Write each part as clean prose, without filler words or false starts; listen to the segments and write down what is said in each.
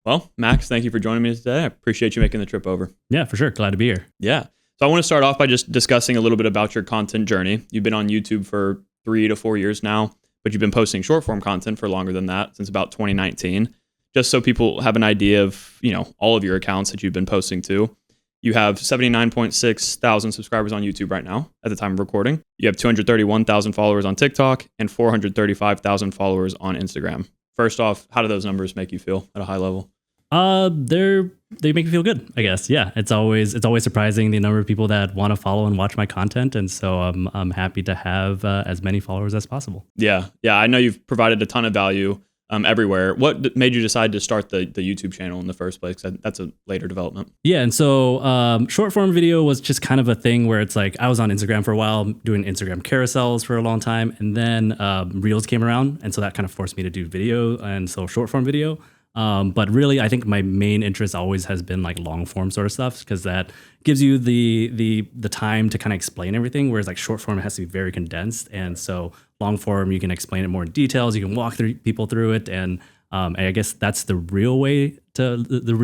Well, Max, thank you for joining me today. I appreciate you making the trip over. Yeah, for sure. Glad to be here. Yeah. So I want to start off by just discussing a little bit about your content journey. You've been on YouTube for 3 to 4 years now, but you've been posting short form content for longer than that, since about 2019. Just so people have an idea of, all of your accounts that you've been posting to. You have 79.6 thousand subscribers on YouTube right now at the time of recording. You have 231,000 followers on TikTok and 435,000 followers on Instagram. First off, how do those numbers make you feel at a high level? They make me feel good, I guess. Yeah, it's always surprising the number of people that want to follow and watch my content, and so I'm happy to have as many followers as possible. Yeah. I know you've provided a ton of value everywhere. What made you decide to start the YouTube channel in the first place? That's a later development. Yeah, and so short form video was just kind of a thing where it's like I was on Instagram for a while, doing Instagram carousels for a long time, and then Reels came around, and so that kind of forced me to do video, and so short form video. But really, I think my main interest always has been like long form sort of stuff, because that gives you the time to kind of explain everything, whereas like short form has to be very condensed. And so long form, you can explain it more in details. You can walk people through it. And I guess that's the real way to the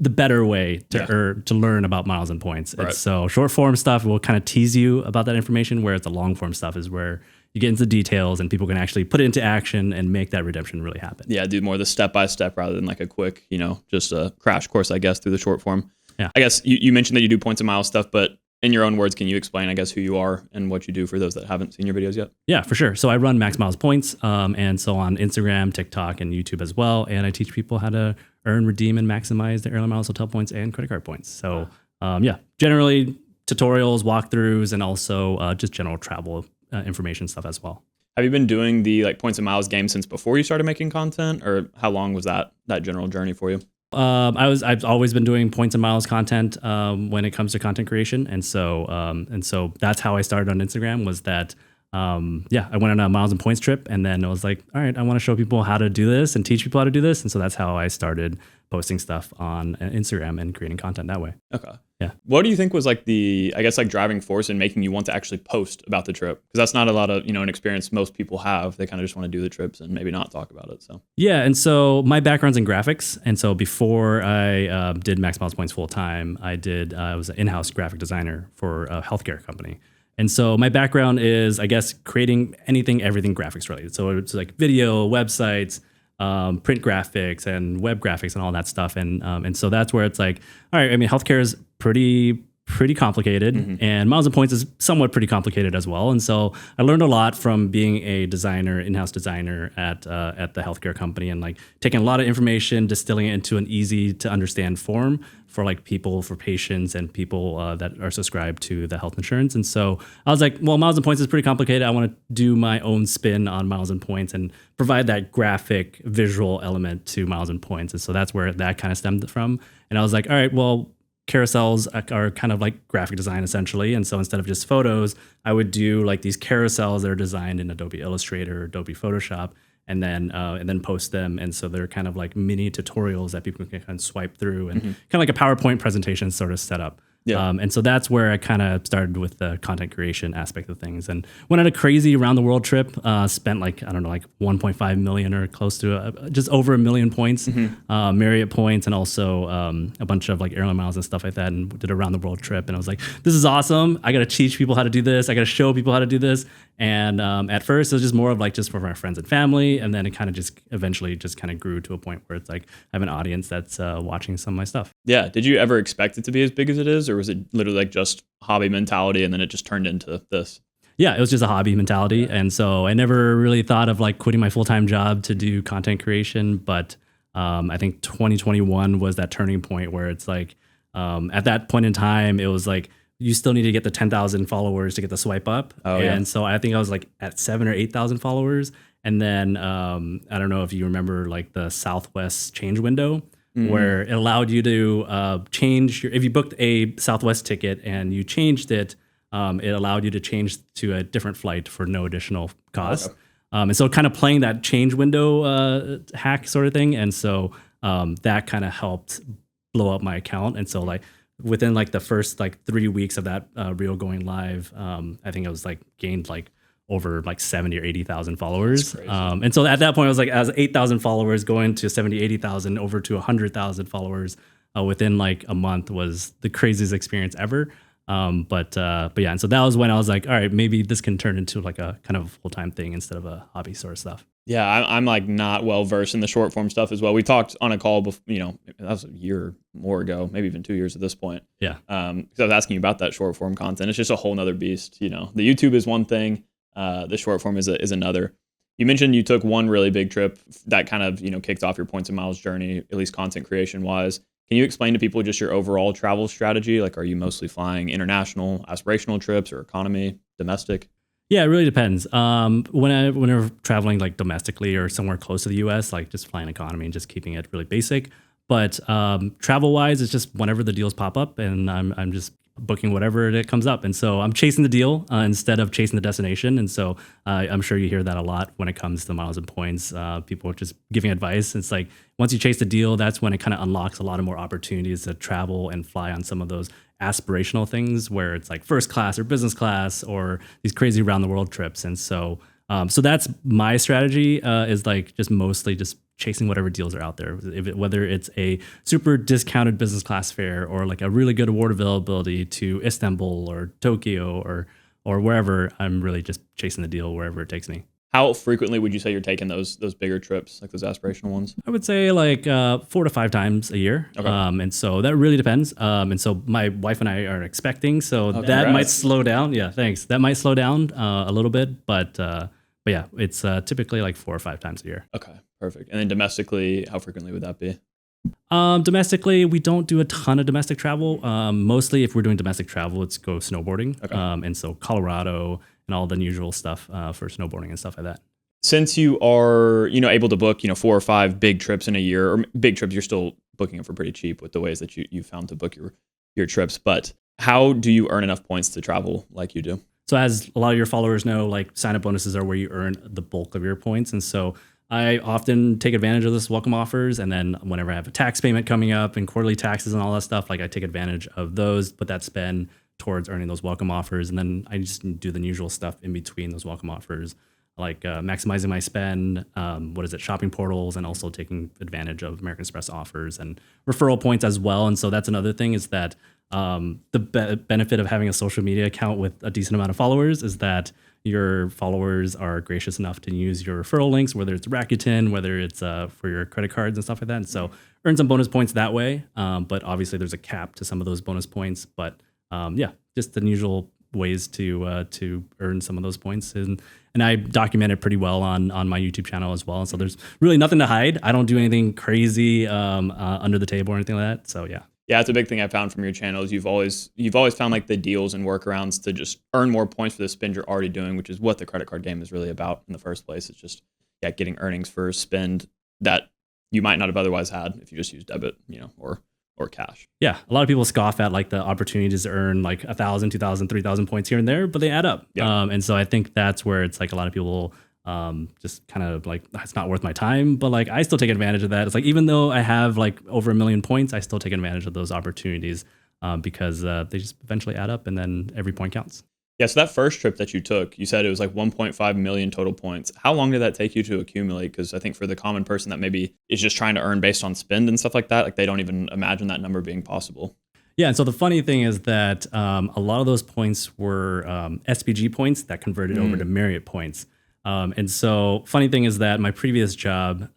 better way to learn about miles and points. Right. So short form stuff will kind of tease you about that information, whereas the long form stuff is where you get into the details and people can actually put it into action and make that redemption really happen. Yeah, do more of the step-by-step rather than like a quick, just a crash course, I guess, through the short form. Yeah. I guess you mentioned that you do points and miles stuff, but in your own words, can you explain, I guess, who you are and what you do for those that haven't seen your videos yet? Yeah, for sure. So I run Max Miles Points, and so on Instagram, TikTok, and YouTube as well. And I teach people how to earn, redeem, and maximize their airline miles, hotel points, and credit card points. So generally tutorials, walkthroughs, and also just general travel information stuff as well. Have you been doing the like points and miles game since before you started making content, or how long was that general journey for you? I've always been doing points and miles content when it comes to content creation, and so that's how I started on Instagram. Was that I went on a miles and points trip, and then I was like, all right, I want to show people how to do this and teach people how to do this, and so that's how I started posting stuff on Instagram and creating content that way. Okay. Yeah. What do you think was like the, I guess, like driving force in making you want to actually post about the trip? Because that's not a lot of, an experience most people have. They kind of just want to do the trips and maybe not talk about it. So yeah, and so my background's in graphics, and so before I did Max Miles Points full time, I was an in-house graphic designer for a healthcare company. And so my background is, I guess, creating everything graphics related. So it's like video, websites, print graphics, and web graphics, and all that stuff. And so that's where it's like, all right, I mean, healthcare is pretty complicated, and miles and points is somewhat pretty complicated as well. And so I learned a lot from being a designer, in-house designer at the healthcare company, and like taking a lot of information, distilling it into an easy to understand form for like people, for patients, and people that are subscribed to the health insurance. And so I was like, well, miles and points is pretty complicated. I want to do my own spin on miles and points and provide that graphic visual element to miles and points. And so that's where that kind of stemmed from. And I was like, all right, well, carousels are kind of like graphic design essentially. And so instead of just photos, I would do like these carousels that are designed in Adobe Illustrator or Adobe Photoshop, and then post them. And so they're kind of like mini tutorials that people can kind of swipe through, and kind of like a PowerPoint presentation sort of setup. Yeah. And so that's where I kind of started with the content creation aspect of things, and went on a crazy around the world trip, spent like 1.5 million or close to just over 1 million points, Marriott points, and also a bunch of like airline miles and stuff like that, and did a around the world trip. And I was like, this is awesome. I got to teach people how to do this. I got to show people how to do this. And at first it was just more of like just for my friends and family. And then it kind of just eventually just kind of grew to a point where it's like I have an audience that's watching some of my stuff. Yeah. Did you ever expect it to be as big as it is, or was it literally like just hobby mentality and then it just turned into this? Yeah, it was just a hobby mentality. And so I never really thought of like quitting my full-time job to do content creation. But I think 2021 was that turning point where it's like at that point in time, it was like, you still need to get the 10,000 followers to get the swipe up. And so I think I was like at 7,000 or 8,000 followers. And then I don't know if you remember like the Southwest change window, where it allowed you to change if you booked a Southwest ticket and you changed it, it allowed you to change to a different flight for no additional cost. And so kind of playing that change window hack sort of thing. And so that kind of helped blow up my account. And so like within like the first like 3 weeks of that reel going live, I think I was like gained like over like 70 or 80,000 followers. That's crazy. And so at that point, I was like, as 8,000 followers going to 70, 80,000 over to 100,000 followers within like a month was the craziest experience ever. But yeah, and so that was when I was like, all right, maybe this can turn into like a kind of full-time thing instead of a hobby sort of stuff. Yeah, I'm like not well versed in the short form stuff as well. We talked on a call before, that was a year or more ago, maybe even 2 years at this point. Yeah. Because I was asking you about that short form content. It's just a whole nother beast. The YouTube is one thing, the short form is another. You mentioned you took one really big trip that kind of kicked off your points and miles journey, at least content creation wise. Can you explain to people just your overall travel strategy? Like, are you mostly flying international, aspirational trips, or economy, domestic? Yeah, it really depends. When I'm traveling like domestically or somewhere close to the US, like just flying economy and just keeping it really basic. But travel wise, it's just whenever the deals pop up and I'm just booking whatever it comes up. And so I'm chasing the deal instead of chasing the destination. And so I'm sure you hear that a lot when it comes to miles and points. People are just giving advice. It's like once you chase the deal, that's when it kind of unlocks a lot of more opportunities to travel and fly on some of those aspirational things where it's like first class or business class or these crazy around the world trips. And so so that's my strategy is like just mostly just chasing whatever deals are out there, whether it's a super discounted business class fare or like a really good award availability to Istanbul or Tokyo or wherever. I'm really just chasing the deal wherever it takes me. How frequently would you say you're taking those bigger trips, like those aspirational ones? I would say like 4 to 5 times a year. Okay. And so that really depends. And so my wife and I are expecting, so that congrats. might slow down. Yeah, thanks. That might slow down a little bit, but yeah, it's typically like 4 or 5 times a year. Okay, perfect. And then domestically, how frequently would that be? Domestically, we don't do a ton of domestic travel. Mostly if we're doing domestic travel, it's go snowboarding. Okay. And so Colorado and all the usual stuff for snowboarding and stuff like that. Since you are, able to book, 4 or 5 big trips in a year, or big trips, you're still booking them for pretty cheap with the ways that you found to book your trips. But how do you earn enough points to travel like you do? So as a lot of your followers know, like sign-up bonuses are where you earn the bulk of your points. And so I often take advantage of this welcome offers. And then whenever I have a tax payment coming up and quarterly taxes and all that stuff, like I take advantage of those, put that spend towards earning those welcome offers. And then I just do the usual stuff in between those welcome offers, like maximizing my spend, shopping portals, and also taking advantage of American Express offers and referral points as well. And so that's another thing is that the benefit of having a social media account with a decent amount of followers is that your followers are gracious enough to use your referral links, whether it's Rakuten, whether it's for your credit cards and stuff like that. And so earn some bonus points that way. But obviously there's a cap to some of those bonus points. But yeah, just the usual ways to earn some of those points. And I document it pretty well on my YouTube channel as well. And so there's really nothing to hide. I don't do anything crazy under the table or anything like that. So yeah. Yeah, it's a big thing I found from your channel is you've always found like the deals and workarounds to just earn more points for the spend you're already doing, which is what the credit card game is really about in the first place. It's just getting earnings for spend that you might not have otherwise had if you just use debit, or cash. Yeah, a lot of people scoff at like the opportunities to earn like 1,000, 2,000, 3,000 points here and there, but they add up. Yeah. And so I think that's where it's like a lot of people just kind of like, it's not worth my time, but like I still take advantage of that. It's like, even though I have like over 1 million points, I still take advantage of those opportunities because they just eventually add up and then every point counts. Yeah, so that first trip that you took, you said it was like 1.5 million total points. How long did that take you to accumulate? Because I think for the common person that maybe is just trying to earn based on spend and stuff like that, like they don't even imagine that number being possible. Yeah, and so the funny thing is that a lot of those points were SPG points that converted over to Marriott points. And so funny thing is that my previous job,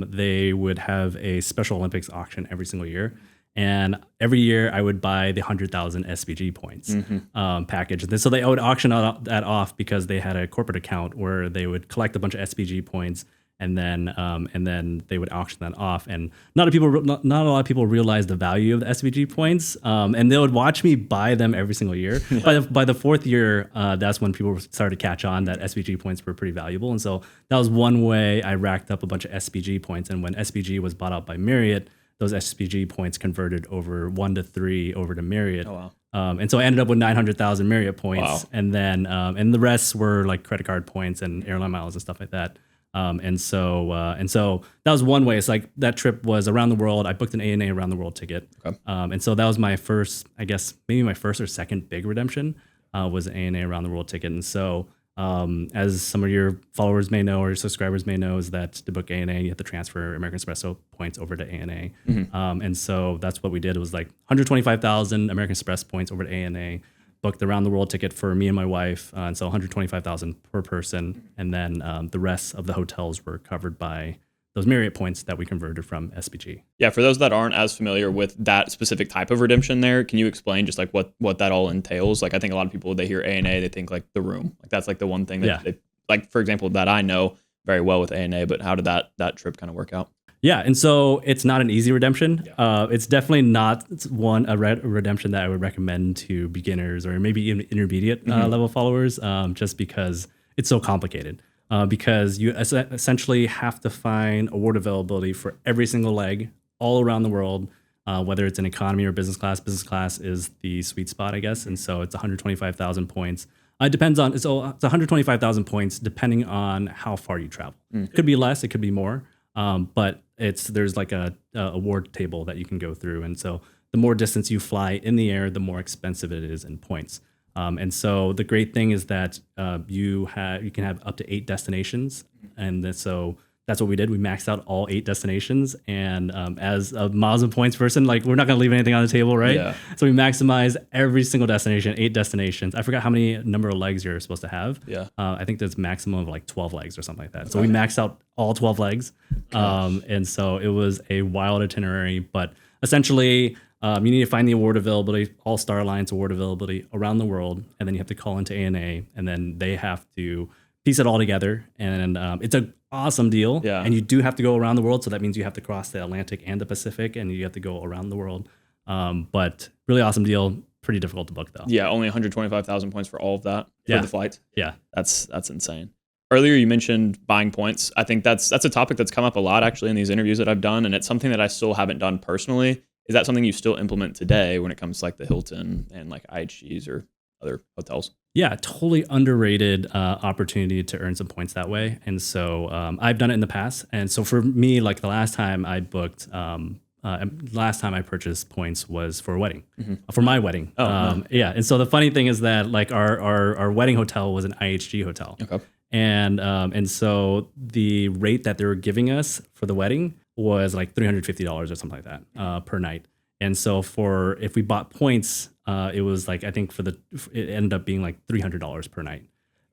they would have a Special Olympics auction every single year. And every year I would buy the 100,000 SPG points package. And so they would auction that off because they had a corporate account where they would collect a bunch of SPG points and then they would auction that off. And not a lot of people realize the value of the SPG points. And they would watch me buy them every single year. Yeah. By the 4th year, that's when people started to catch on that SPG points were pretty valuable. And so that was one way I racked up a bunch of SPG points. And when SPG was bought out by Marriott, those SPG points converted over 1 to 3 over to Marriott. Oh, wow. And so I ended up with 900,000 Marriott points. Wow. And then and the rest were like credit card points and airline miles and stuff like that. And so that was one way. It's like that trip was around the world. I booked an ANA around the world ticket. Okay. And so that was my first, I guess, maybe my first or second big redemption was an ANA around the world ticket. And so As some of your followers may know or your subscribers may know, is that to book ANA, you have to transfer American Express points over to ANA. And so that's what we did. It was like 125,000 American Express points over to ANA, booked the round the world ticket for me and my wife. And so 125,000 per person. And then the rest of the hotels were covered by those Marriott points that we converted from SPG. Yeah, for those that aren't as familiar with that specific type of redemption there, can you explain just like what that all entails? Like I think a lot of people, they hear ANA, they think like the room. Like that's like the one thing that they, like for example, that I know very well with ANA, but how did that trip kind of work out? Yeah, and so it's not an easy redemption. It's definitely not a redemption that I would recommend to beginners or maybe even intermediate level followers, just because it's so complicated. Because you essentially have to find award availability for every single leg all around the world, whether it's in economy or business class. Business class is the sweet spot, I guess, and so it's 125,000 points. It depends on it's 125,000 points depending on how far you travel. It could be less, it could be more, but there's like a award table that you can go through, and so the more distance you fly in the air, the more expensive it is in points. And so the great thing is that you can have up to 8 destinations, and so that's what we did. We maxed out all 8 destinations, and as a miles and points person, like we're not going to leave anything on the table, right? Yeah. So we maximized every single destination, 8 destinations. I forgot how many number of legs you're supposed to have. Yeah. I think there's maximum of like 12 legs or something like that. So we maxed out all 12 legs, and so it was a wild itinerary. But essentially, you need to find the award availability, all Star Alliance award availability around the world, and then you have to call into ANA, and then they have to piece it all together. And it's an awesome deal. Yeah. And you do have to go around the world, so that means you have to cross the Atlantic and the Pacific, and you have to go around the world. But really awesome deal. Pretty difficult to book though. Yeah, only 125,000 points for all of that for the flight. Yeah, that's insane. Earlier, you mentioned buying points. I think that's a topic that's come up a lot actually in these interviews that I've done, and it's something that I still haven't done personally. Is that something you still implement today when it comes to like the Hilton and like IHGs or other hotels? Yeah, totally underrated opportunity to earn some points that way. And so I've done it in the past. And so for me, like the last time I booked, last time I purchased points was for a wedding, for my wedding. Yeah. And so the funny thing is that like our wedding hotel was an IHG hotel. Okay. And so the rate that they were giving us for the wedding was like $350 or something like that per night. And so if we bought points, it was like, I think it ended up being like $300 per night.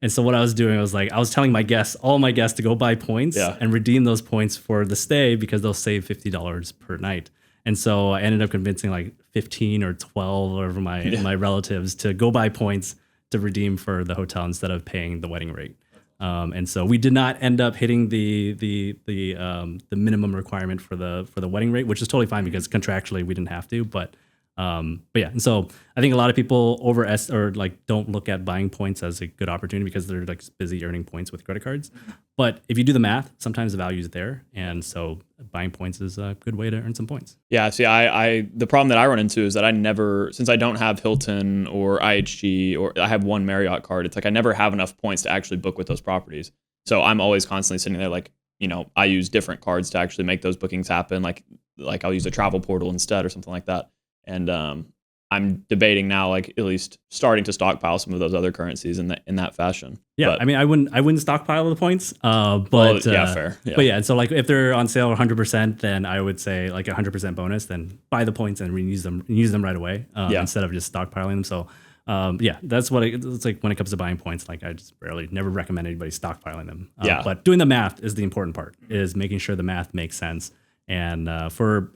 And so what I was doing, I was telling all my guests to go buy points and redeem those points for the stay because they'll save $50 per night. And so I ended up convincing like 15 or 12 of my relatives to go buy points to redeem for the hotel instead of paying the wedding rate. And so we did not end up hitting the minimum requirement for the wedding rate, which is totally fine because contractually we didn't have to. But yeah, and so I think a lot of people don't look at buying points as a good opportunity because they're like busy earning points with credit cards. But if you do the math, sometimes the value is there, and so buying points is a good way to earn some points. Yeah, see, the problem that I run into is that since I don't have Hilton or IHG, or I have one Marriott card, it's like I never have enough points to actually book with those properties. So I'm always constantly sitting there like, I use different cards to actually make those bookings happen. Like I'll use a travel portal instead or something like that. And I'm debating now, like at least starting to stockpile some of those other currencies in that fashion. Yeah, but, I mean, I wouldn't stockpile the points, but fair. Yeah. But yeah, and so like if they're on sale 100%, then I would say like 100% bonus. Then buy the points and use them right away instead of just stockpiling them. So yeah, that's what it's like when it comes to buying points. Like I just never recommend anybody stockpiling them. But doing the math is the important part. Is making sure the math makes sense. And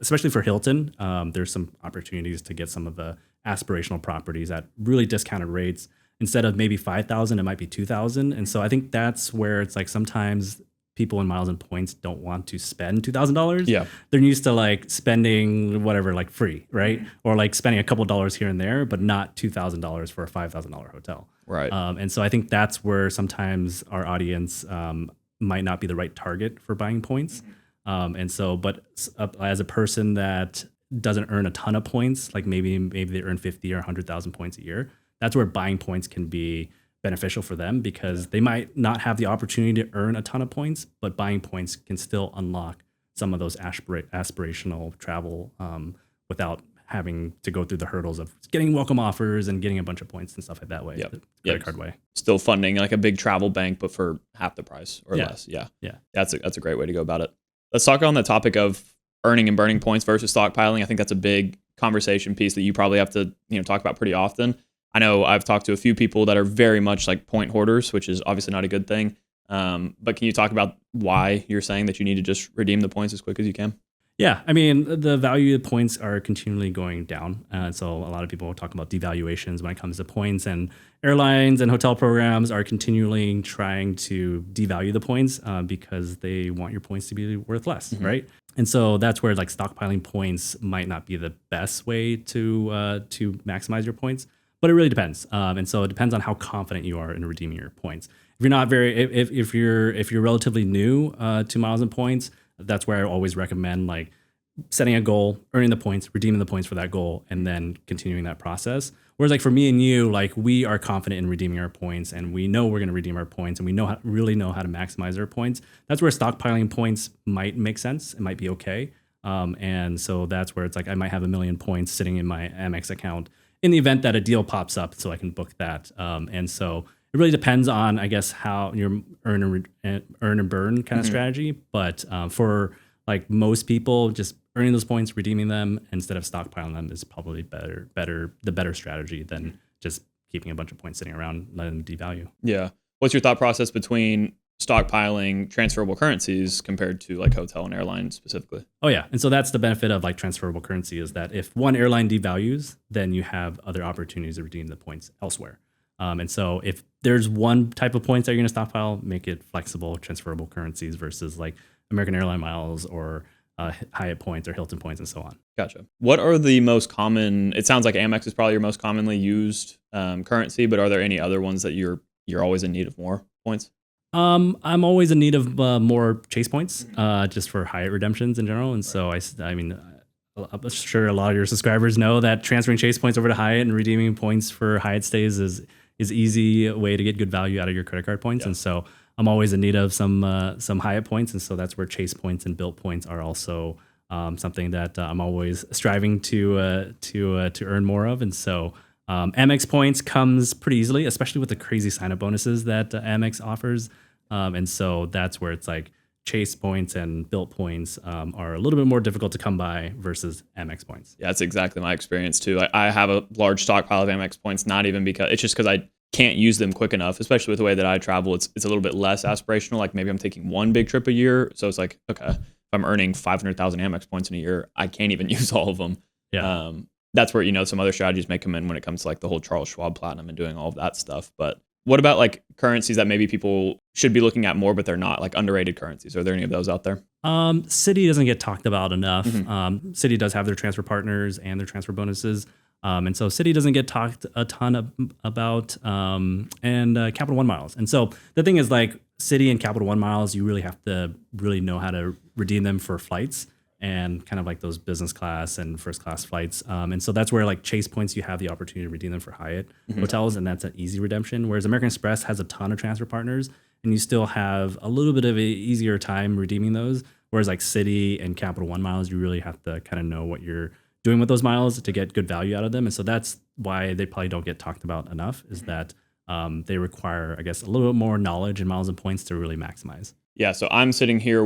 especially for Hilton, there's some opportunities to get some of the aspirational properties at really discounted rates. Instead of maybe $5,000, it might be $2,000. And so I think that's where it's like sometimes people in miles and points don't want to spend $2,000. Yeah, they're used to like spending whatever, like free, right? Or like spending a couple dollars here and there, but not $2,000 for a $5,000 hotel. Right. And so I think that's where sometimes our audience might not be the right target for buying points. And so, but as a person that doesn't earn a ton of points, like maybe they earn 50 or 100,000 points a year, that's where buying points can be beneficial for them because they might not have the opportunity to earn a ton of points, but buying points can still unlock some of those aspirational travel without having to go through the hurdles of getting welcome offers and getting a bunch of points and stuff like that way. Yep. The credit card way. Still funding like a big travel bank, but for half the price or less. Yeah. That's a great way to go about it. Let's talk on the topic of earning and burning points versus stockpiling. I think that's a big conversation piece that you probably have to, talk about pretty often. I know I've talked to a few people that are very much like point hoarders, which is obviously not a good thing. But can you talk about why you're saying that you need to just redeem the points as quick as you can? Yeah, I mean, the value of points are continually going down. So a lot of people talk about devaluations when it comes to points, and airlines and hotel programs are continually trying to devalue the points because they want your points to be worth less, right? And so that's where like stockpiling points might not be the best way to maximize your points, but it really depends. And so it depends on how confident you are in redeeming your points. If you're not if you're relatively new to miles and points, that's where I always recommend like setting a goal, earning the points, redeeming the points for that goal, and then continuing that process. Whereas like for me and you, like we are confident in redeeming our points, and we know we're going to redeem our points, and we really know how to maximize our points. That's where stockpiling points might make sense. It might be okay. And so that's where it's like I might have 1 million points sitting in my Amex account in the event that a deal pops up, so I can book that. And so it really depends on, I guess, how your earn and burn kind of strategy. But for like most people, just earning those points, redeeming them instead of stockpiling them is probably the better strategy than just keeping a bunch of points sitting around, letting them devalue. Yeah. What's your thought process between stockpiling transferable currencies compared to like hotel and airline specifically? Oh yeah. And so that's the benefit of like transferable currency is that if one airline devalues, then you have other opportunities to redeem the points elsewhere. And so if there's one type of points that you're going to stockpile, make it flexible, transferable currencies versus like American Airline miles or Hyatt points or Hilton points and so on. Gotcha. What are the most common? It sounds like Amex is probably your most commonly used currency, but are there any other ones that you're always in need of more points? I'm always in need of more Chase points, just for Hyatt redemptions in general. And so I mean, I'm sure a lot of your subscribers know that transferring Chase points over to Hyatt and redeeming points for Hyatt stays is easy way to get good value out of your credit card points. Yeah. And so I'm always in need of some Hyatt points. And so that's where Chase points and Bilt points are also something that I'm always striving to earn more of. And so Amex points comes pretty easily, especially with the crazy sign-up bonuses that Amex offers. And so that's where it's like Chase points and Bilt points are a little bit more difficult to come by versus Amex points. Yeah, that's exactly my experience too. I have a large stockpile of Amex points, not even because it's just because I can't use them quick enough, especially with the way that I travel. It's a little bit less aspirational. Like maybe I'm taking one big trip a year. So it's like, okay, if I'm earning 500,000 Amex points in a year, I can't even use all of them. Yeah. That's where, some other strategies may come in when it comes to like the whole Charles Schwab Platinum and doing all of that stuff. But what about like currencies that maybe people should be looking at more, but they're not, like underrated currencies? Are there any of those out there? Citi doesn't get talked about enough. Citi does have their transfer partners and their transfer bonuses. And so Citi doesn't get talked a ton about, and Capital One miles. And so the thing is like Citi and Capital One miles, you really have to really know how to redeem them for flights and kind of like those business class and first class flights. And so that's where like Chase points, you have the opportunity to redeem them for Hyatt hotels, and that's an easy redemption. Whereas American Express has a ton of transfer partners, and you still have a little bit of an easier time redeeming those. Whereas like Citi and Capital One miles, you really have to kind of know what you're doing with those miles to get good value out of them. And so that's why they probably don't get talked about enough, is that they require, I guess, a little bit more knowledge and miles and points to really maximize. Yeah. So I'm sitting here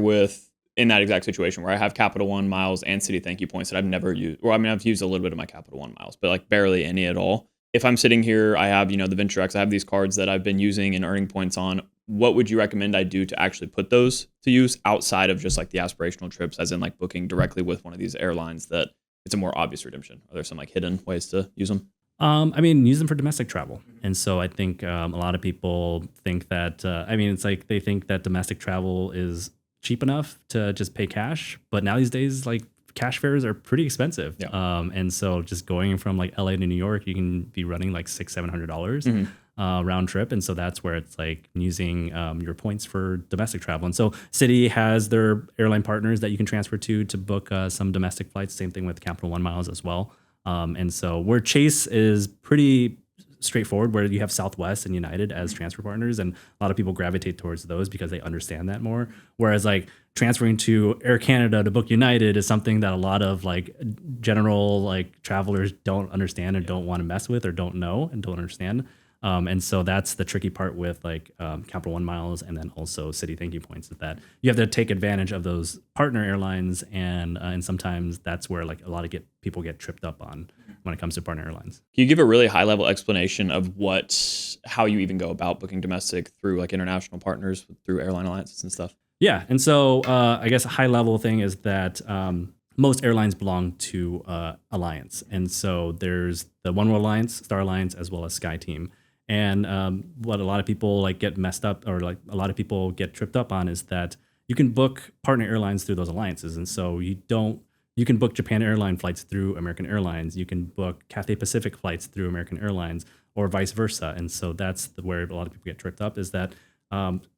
in that exact situation where I have Capital One miles and Citi thank you points that I've never used. Or I mean, I've used a little bit of my Capital One miles, but like barely any at all. If I'm sitting here, I have, the VentureX, I have these cards that I've been using and earning points on. What would you recommend I do to actually put those to use outside of just like the aspirational trips, as in like booking directly with one of these airlines that it's a more obvious redemption? Are there some like hidden ways to use them? I mean, use them for domestic travel. And so I think a lot of people think that, it's like they think that domestic travel is cheap enough to just pay cash. But now these days, like cash fares are pretty expensive. Yeah. And so just going from like LA to New York, you can be running like $600-700 round trip. And so that's where it's like using your points for domestic travel. And so Citi has their airline partners that you can transfer to book some domestic flights. Same thing with Capital One miles as well. And so where Chase is pretty straightforward where you have Southwest and United as transfer partners, and a lot of people gravitate towards those because they understand that more. Whereas like transferring to Air Canada to book United is something that a lot of like general like travelers don't understand and don't want to mess with or don't know and don't understand. And so that's the tricky part with like Capital One miles and then also City Thank You points, is that you have to take advantage of those partner airlines, and sometimes that's where like a lot of people get tripped up on when it comes to partner airlines. Can you give a really high level explanation of how you even go about booking domestic through like international partners through airline alliances and stuff? Yeah, and so I guess a high level thing is that most airlines belong to Alliance, and so there's the One World Alliance, Star Alliance, as well as SkyTeam. And what a lot of people like get messed up, or like a lot of people get tripped up on, is that you can book partner airlines through those alliances. And so you can book Japan Airline flights through American Airlines. You can book Cathay Pacific flights through American Airlines, or vice versa. And so that's where a lot of people get tripped up, is that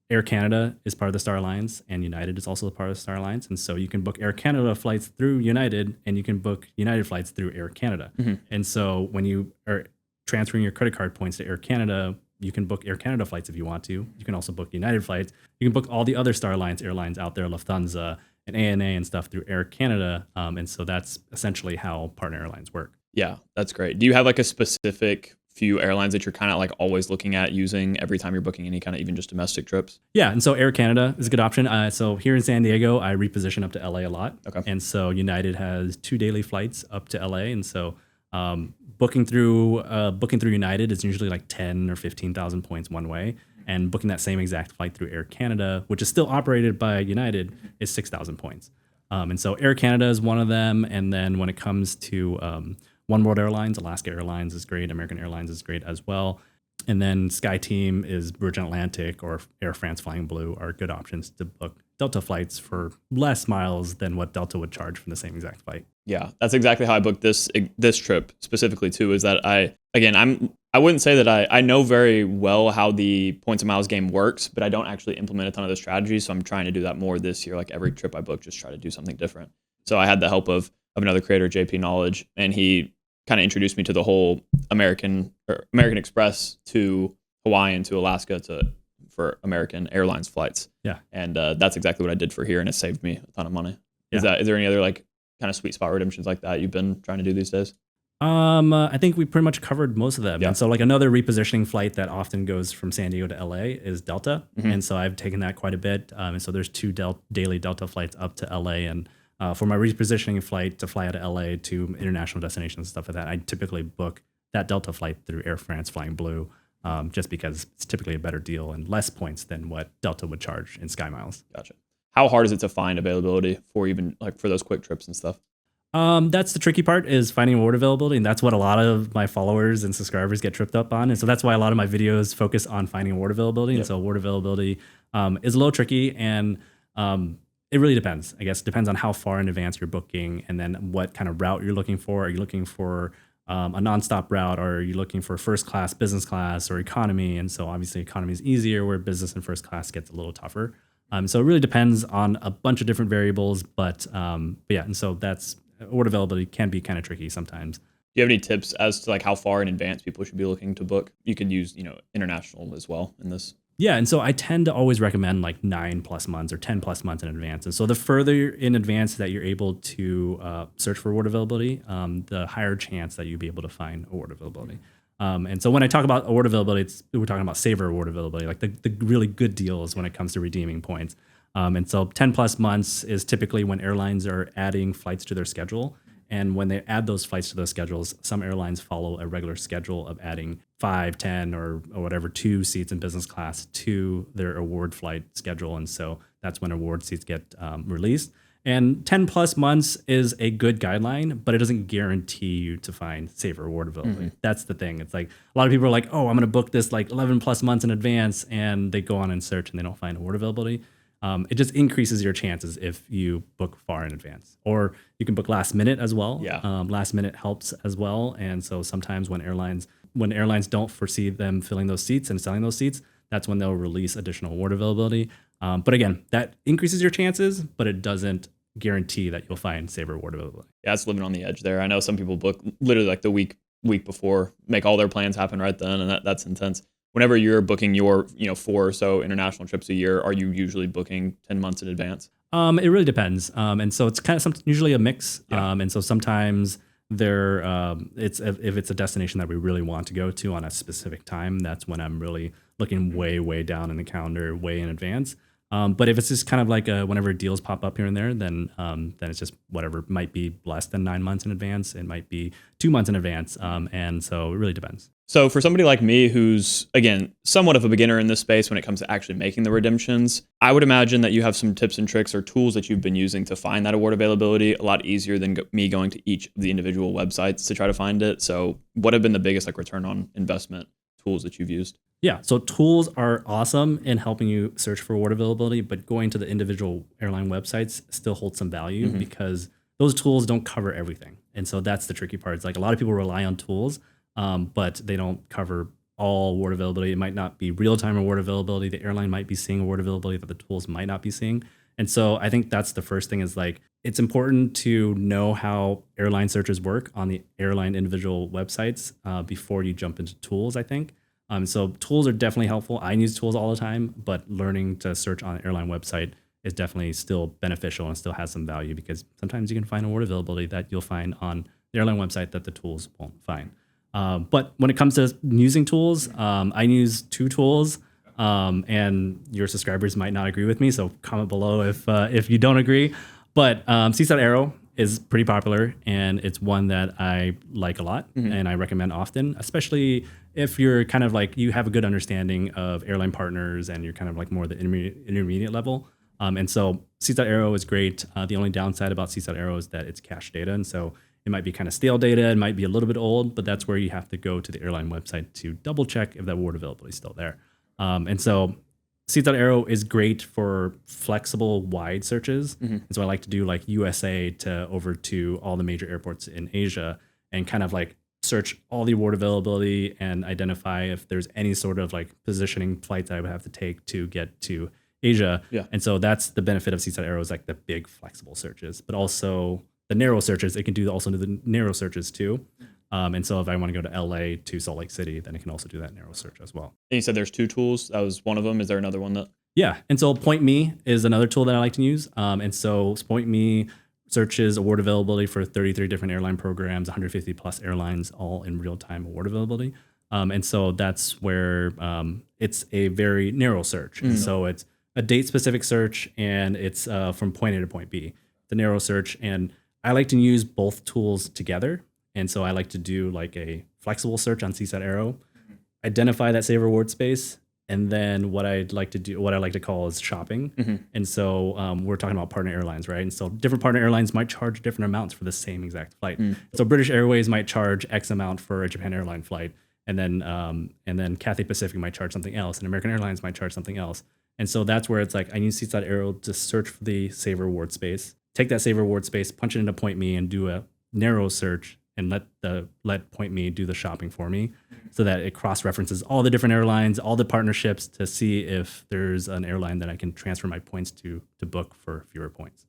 Air Canada is part of the Star Alliance, and United is also a part of the Star Alliance. And so you can book Air Canada flights through United, and you can book United flights through Air Canada. Mm-hmm. And so when you are transferring your credit card points to Air Canada, you can book Air Canada flights if you want to. You can also book United flights. You can book all the other Star Alliance airlines out there, Lufthansa and ANA and stuff, through Air Canada. And so that's essentially how partner airlines work. Yeah, that's great. Do you have like a specific few airlines that you're kind of like always looking at using every time you're booking any kind of even just domestic trips? Yeah, and so Air Canada is a good option. So here in San Diego, I reposition up to LA a lot. Okay. And so United has 2 daily flights up to LA, and so booking through United is usually like 10 or 15,000 points one way, and booking that same exact flight through Air Canada, which is still operated by United, is 6,000 points. And so Air Canada is one of them. And then when it comes to One World Airlines, Alaska Airlines is great. American Airlines is great as well. And then SkyTeam is Virgin Atlantic or Air France Flying Blue are good options to book Delta flights for less miles than what Delta would charge for the same exact flight. Yeah, that's exactly how I booked this trip specifically too, is that I wouldn't say that I know very well how the points and miles game works, but I don't actually implement a ton of the strategy. So I'm trying to do that more this year. Like every trip I book, just try to do something different. So I had the help of another creator, JP Knowledge, and he kind of introduced me to the whole American Express to Hawaiian to Alaska for American Airlines flights. Yeah. And that's exactly what I did for here, and it saved me a ton of money. Yeah. Is there any other like kind of sweet spot redemptions like that you've been trying to do these days? I think we pretty much covered most of them. Yeah. And so like another repositioning flight that often goes from San Diego to LA is Delta. Mm-hmm. And so I've taken that quite a bit. And so there's 2 daily Delta flights up to LA. And for my repositioning flight to fly out of LA to international destinations and stuff like that, I typically book that Delta flight through Air France Flying Blue, just because it's typically a better deal and less points than what Delta would charge in Sky Miles. Gotcha. How hard is it to find availability for even like for those quick trips and stuff? That's the tricky part, is finding award availability. And that's what a lot of my followers and subscribers get tripped up on. And so that's why a lot of my videos focus on finding award availability. Yep. And so award availability is a little tricky, and it really depends. I guess it depends on how far in advance you're booking, and then what kind of route you're looking for. Are you looking for a nonstop route, or are you looking for first class, business class, or economy? And so obviously economy is easier, where business and first class gets a little tougher. So it really depends on a bunch of different variables, but yeah, and so that's award availability can be kind of tricky sometimes. Do you have any tips as to like how far in advance people should be looking to book? You could use, international as well in this. Yeah, and so I tend to always recommend like 9+ months or 10+ months in advance. And so the further in advance that you're able to search for award availability, the higher chance that you'll be able to find award availability. And so when I talk about award availability, we're talking about saver award availability, like the really good deals when it comes to redeeming points. And so 10+ months is typically when airlines are adding flights to their schedule. And when they add those flights to those schedules, some airlines follow a regular schedule of adding 5, 10, or whatever, 2 seats in business class to their award flight schedule. And so that's when award seats get released. And 10+ months is a good guideline, but it doesn't guarantee you to find saver award availability. Mm-hmm. That's the thing. It's like a lot of people are like, oh, I'm going to book this like 11+ months in advance, and they go on and search and they don't find award availability. It just increases your chances if you book far in advance, or you can book last minute as well. Yeah. Last minute helps as well. And so sometimes when airlines don't foresee them filling those seats and selling those seats, that's when they'll release additional award availability. But again, that increases your chances, but it doesn't guarantee that you'll find saver award availability. Yeah, it's living on the edge there. I know some people book literally like the week week before, make all their plans happen right then, and that's intense. Whenever you're booking your 4 or so international trips a year, are you usually booking 10 months in advance? It really depends. And so it's kind of usually a mix. Yeah. And so sometimes if it's a destination that we really want to go to on a specific time, that's when I'm really looking way down in the calendar, way in advance. But if it's just kind of like whenever deals pop up here and there, then it's just whatever. It might be less than 9 months in advance. It might be 2 months in advance. And so it really depends. So for somebody like me who's, again, somewhat of a beginner in this space when it comes to actually making the redemptions, I would imagine that you have some tips and tricks or tools that you've been using to find that award availability a lot easier than me going to each of the individual websites to try to find it. So what have been the biggest return on investment tools that you've used? Yeah, so tools are awesome in helping you search for award availability, but going to the individual airline websites still holds some value because those tools don't cover everything. And so that's the tricky part. It's like a lot of people rely on tools, but they don't cover all award availability. It might not be real-time award availability. The airline might be seeing award availability that the tools might not be seeing. And so I think that's the first thing is it's important to know how airline searches work on the airline individual websites before you jump into tools, I think. So tools are definitely helpful. I use tools all the time, but learning to search on an airline website is definitely still beneficial and still has some value because sometimes you can find award availability that you'll find on the airline website that the tools won't find. But when it comes to using tools, I use 2 tools, and your subscribers might not agree with me. So comment below if you don't agree. But Seats.aero is pretty popular, and it's one that I like a lot and I recommend often, especially if you're kind of you have a good understanding of airline partners and you're kind of more the intermediate level. And so Seats.aero is great. The only downside about Seats.aero is that it's cache data. And so it might be kind of stale data. It might be a little bit old, but that's where you have to go to the airline website to double check if that award availability is still there. And so Seats.aero is great for flexible wide searches. And so I like to do USA to over to all the major airports in Asia and kind of search all the award availability and identify if there's any sort of positioning flights I would have to take to get to Asia. Yeah. And so that's the benefit of Seats.aero is the big flexible searches, but also the narrow searches. It can also do the narrow searches too. And so if I want to go to LA to Salt Lake City, then it can also do that narrow search as well. And you said there's 2 tools. That was one of them. Is there another one that? Yeah. And so Point Me is another tool that I like to use. And so Point Me searches award availability for 33 different airline programs, 150 plus airlines, all in real time award availability. And so that's where it's a very narrow search. And so it's a date specific search and it's from point A to point B. The narrow search. And I like to use both tools together. And so I like to do a flexible search on Seats.aero, identify that save reward space, and then what I like to call is shopping. And so we're talking about partner airlines, right? And so different partner airlines might charge different amounts for the same exact flight. So British Airways might charge X amount for a Japan airline flight, and then Cathay Pacific might charge something else, and American Airlines might charge something else. And so that's where it's I use Seats.aero to search for the save reward space, take that save reward space, punch it into Point Me, and do a narrow search and let Point Me do the shopping for me so that it cross-references all the different airlines, all the partnerships to see if there's an airline that I can transfer my points to book for fewer points.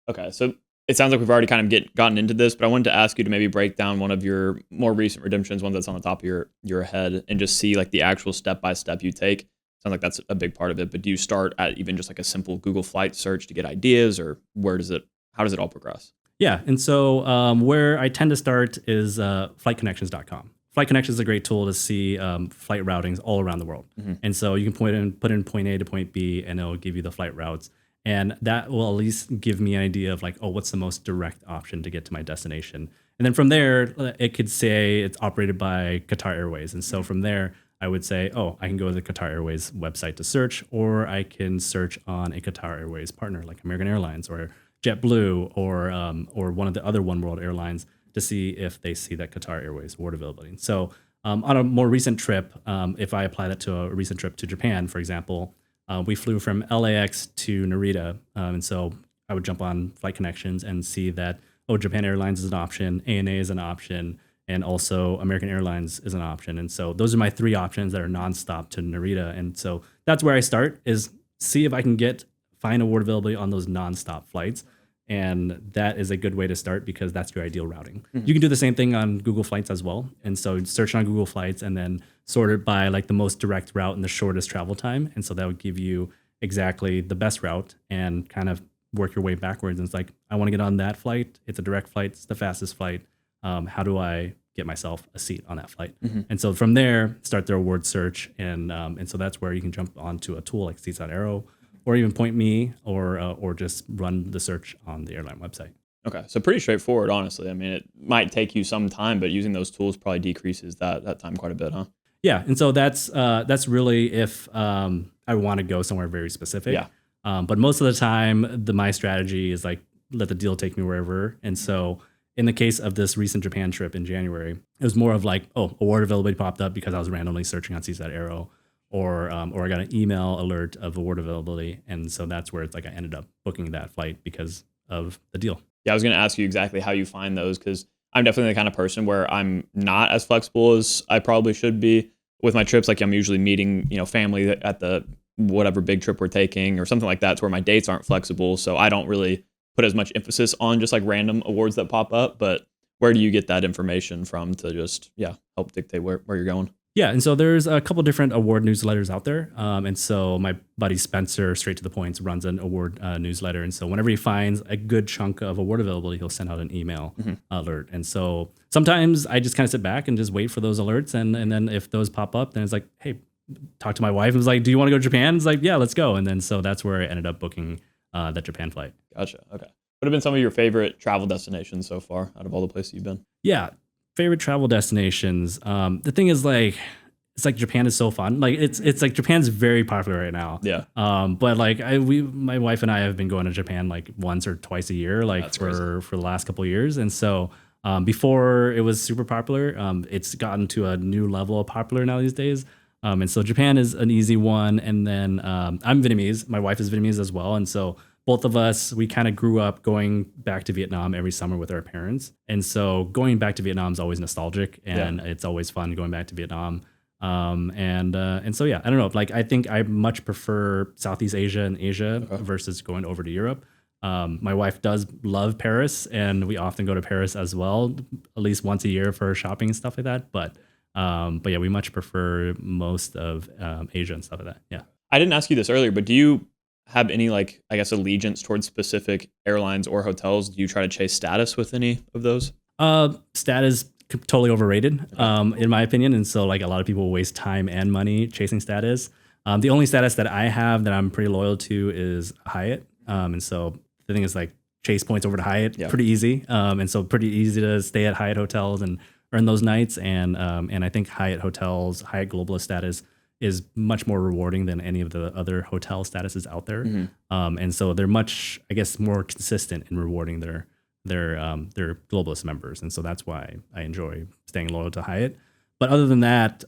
Okay, so it sounds like we've already kind of gotten into this, but I wanted to ask you to maybe break down one of your more recent redemptions, one that's on the top of your head, and just see the actual step-by-step you take. Sounds like that's a big part of it, but do you start at even just a simple Google flight search to get ideas, or how does it all progress? Yeah, and so where I tend to start is flightconnections.com. Flight Connections is a great tool to see flight routings all around the world. And so you can put in point A to point B, and it'll give you the flight routes. And that will at least give me an idea of what's the most direct option to get to my destination. And then from there, it could say it's operated by Qatar Airways. And so from there, I would say, I can go to the Qatar Airways website to search, or I can search on a Qatar Airways partner like American Airlines or JetBlue or one of the other One World airlines to see if they see that Qatar Airways award availability. So on a more recent trip, if I apply that to a recent trip to Japan, for example, we flew from LAX to Narita. And so I would jump on Flight Connections and see that, Japan Airlines is an option, ANA is an option, and also American Airlines is an option. And so those are my 3 options that are nonstop to Narita. And so that's where I start, is see if I can find award availability on those nonstop flights. And that is a good way to start because that's your ideal routing. You can do the same thing on Google Flights as well. And so search on Google Flights and then sort it by like the most direct route and the shortest travel time. And so that would give you exactly the best route and kind of work your way backwards. And it's like, I want to get on that flight. It's a direct flight. It's the fastest flight. How do I get myself a seat on that flight? And so from there, start the award search. And so that's where you can jump onto a tool like Seats.aero, or even Point Me, or just run the search on the airline website. Okay, so pretty straightforward, honestly. I mean, it might take you some time, but using those tools probably decreases that time quite a bit, huh? Yeah, and so that's really if I want to go somewhere very specific. Yeah. But most of the time, my strategy is like let the deal take me wherever. And so in the case of this recent Japan trip in January, it was more of like, award availability popped up because I was randomly searching on Seats.aero, or I got an email alert of award availability, and so that's where it's like I ended up booking that flight because of the deal. Yeah, I was going to ask you exactly how you find those, because I'm definitely the kind of person where I'm not as flexible as I probably should be with my trips. Like I'm usually meeting, family at the whatever big trip we're taking or something like that, to where my dates aren't flexible. So I don't really put as much emphasis on just like random awards that pop up. But where do you get that information from to just, help dictate where you're going? Yeah, and so there's a couple different award newsletters out there. And so my buddy Spencer, Straight to the Points, runs an award newsletter. And so whenever he finds a good chunk of award availability, he'll send out an email alert. And so sometimes I just kind of sit back and just wait for those alerts. And then if those pop up, then it's like, hey, talk to my wife. And was like, do you want to go to Japan? It's like, yeah, let's go. And then so that's where I ended up booking that Japan flight. Gotcha. Okay. What have been some of your favorite travel destinations so far out of all the places you've been? Yeah. Favorite travel destinations. The thing is like, it's like Japan is so fun. Like it's like Japan's very popular right now. Yeah. But like my wife and I have been going to Japan like once or twice a year, like for the last couple of years. And so before it was super popular, it's gotten to a new level of popular now these days. And so Japan is an easy one. And then I'm Vietnamese. My wife is Vietnamese as well. And so both of us, we kind of grew up going back to Vietnam every summer with our parents. And so going back to Vietnam is always nostalgic, and it's always fun going back to Vietnam. And so, yeah, I don't know. Like, I think I much prefer Southeast Asia and Asia versus going over to Europe. My wife does love Paris, and we often go to Paris as well, at least once a year for shopping and stuff like that. But yeah, we much prefer most of Asia and stuff like that. Yeah. I didn't ask you this earlier, but do you have any, like, I guess, allegiance towards specific airlines or hotels? Do you try to chase status with any of those? Status totally overrated, in my opinion. And so like a lot of people waste time and money chasing status. The only status that I have that I'm pretty loyal to is Hyatt. And so the thing is like chase points over to Hyatt, pretty easy. And so pretty easy to stay at Hyatt hotels and earn those nights. And I think Hyatt hotels, Hyatt Globalist status is much more rewarding than any of the other hotel statuses out there. And so they're much, I guess, more consistent in rewarding their globalist members. And so that's why I enjoy staying loyal to Hyatt. But other than that,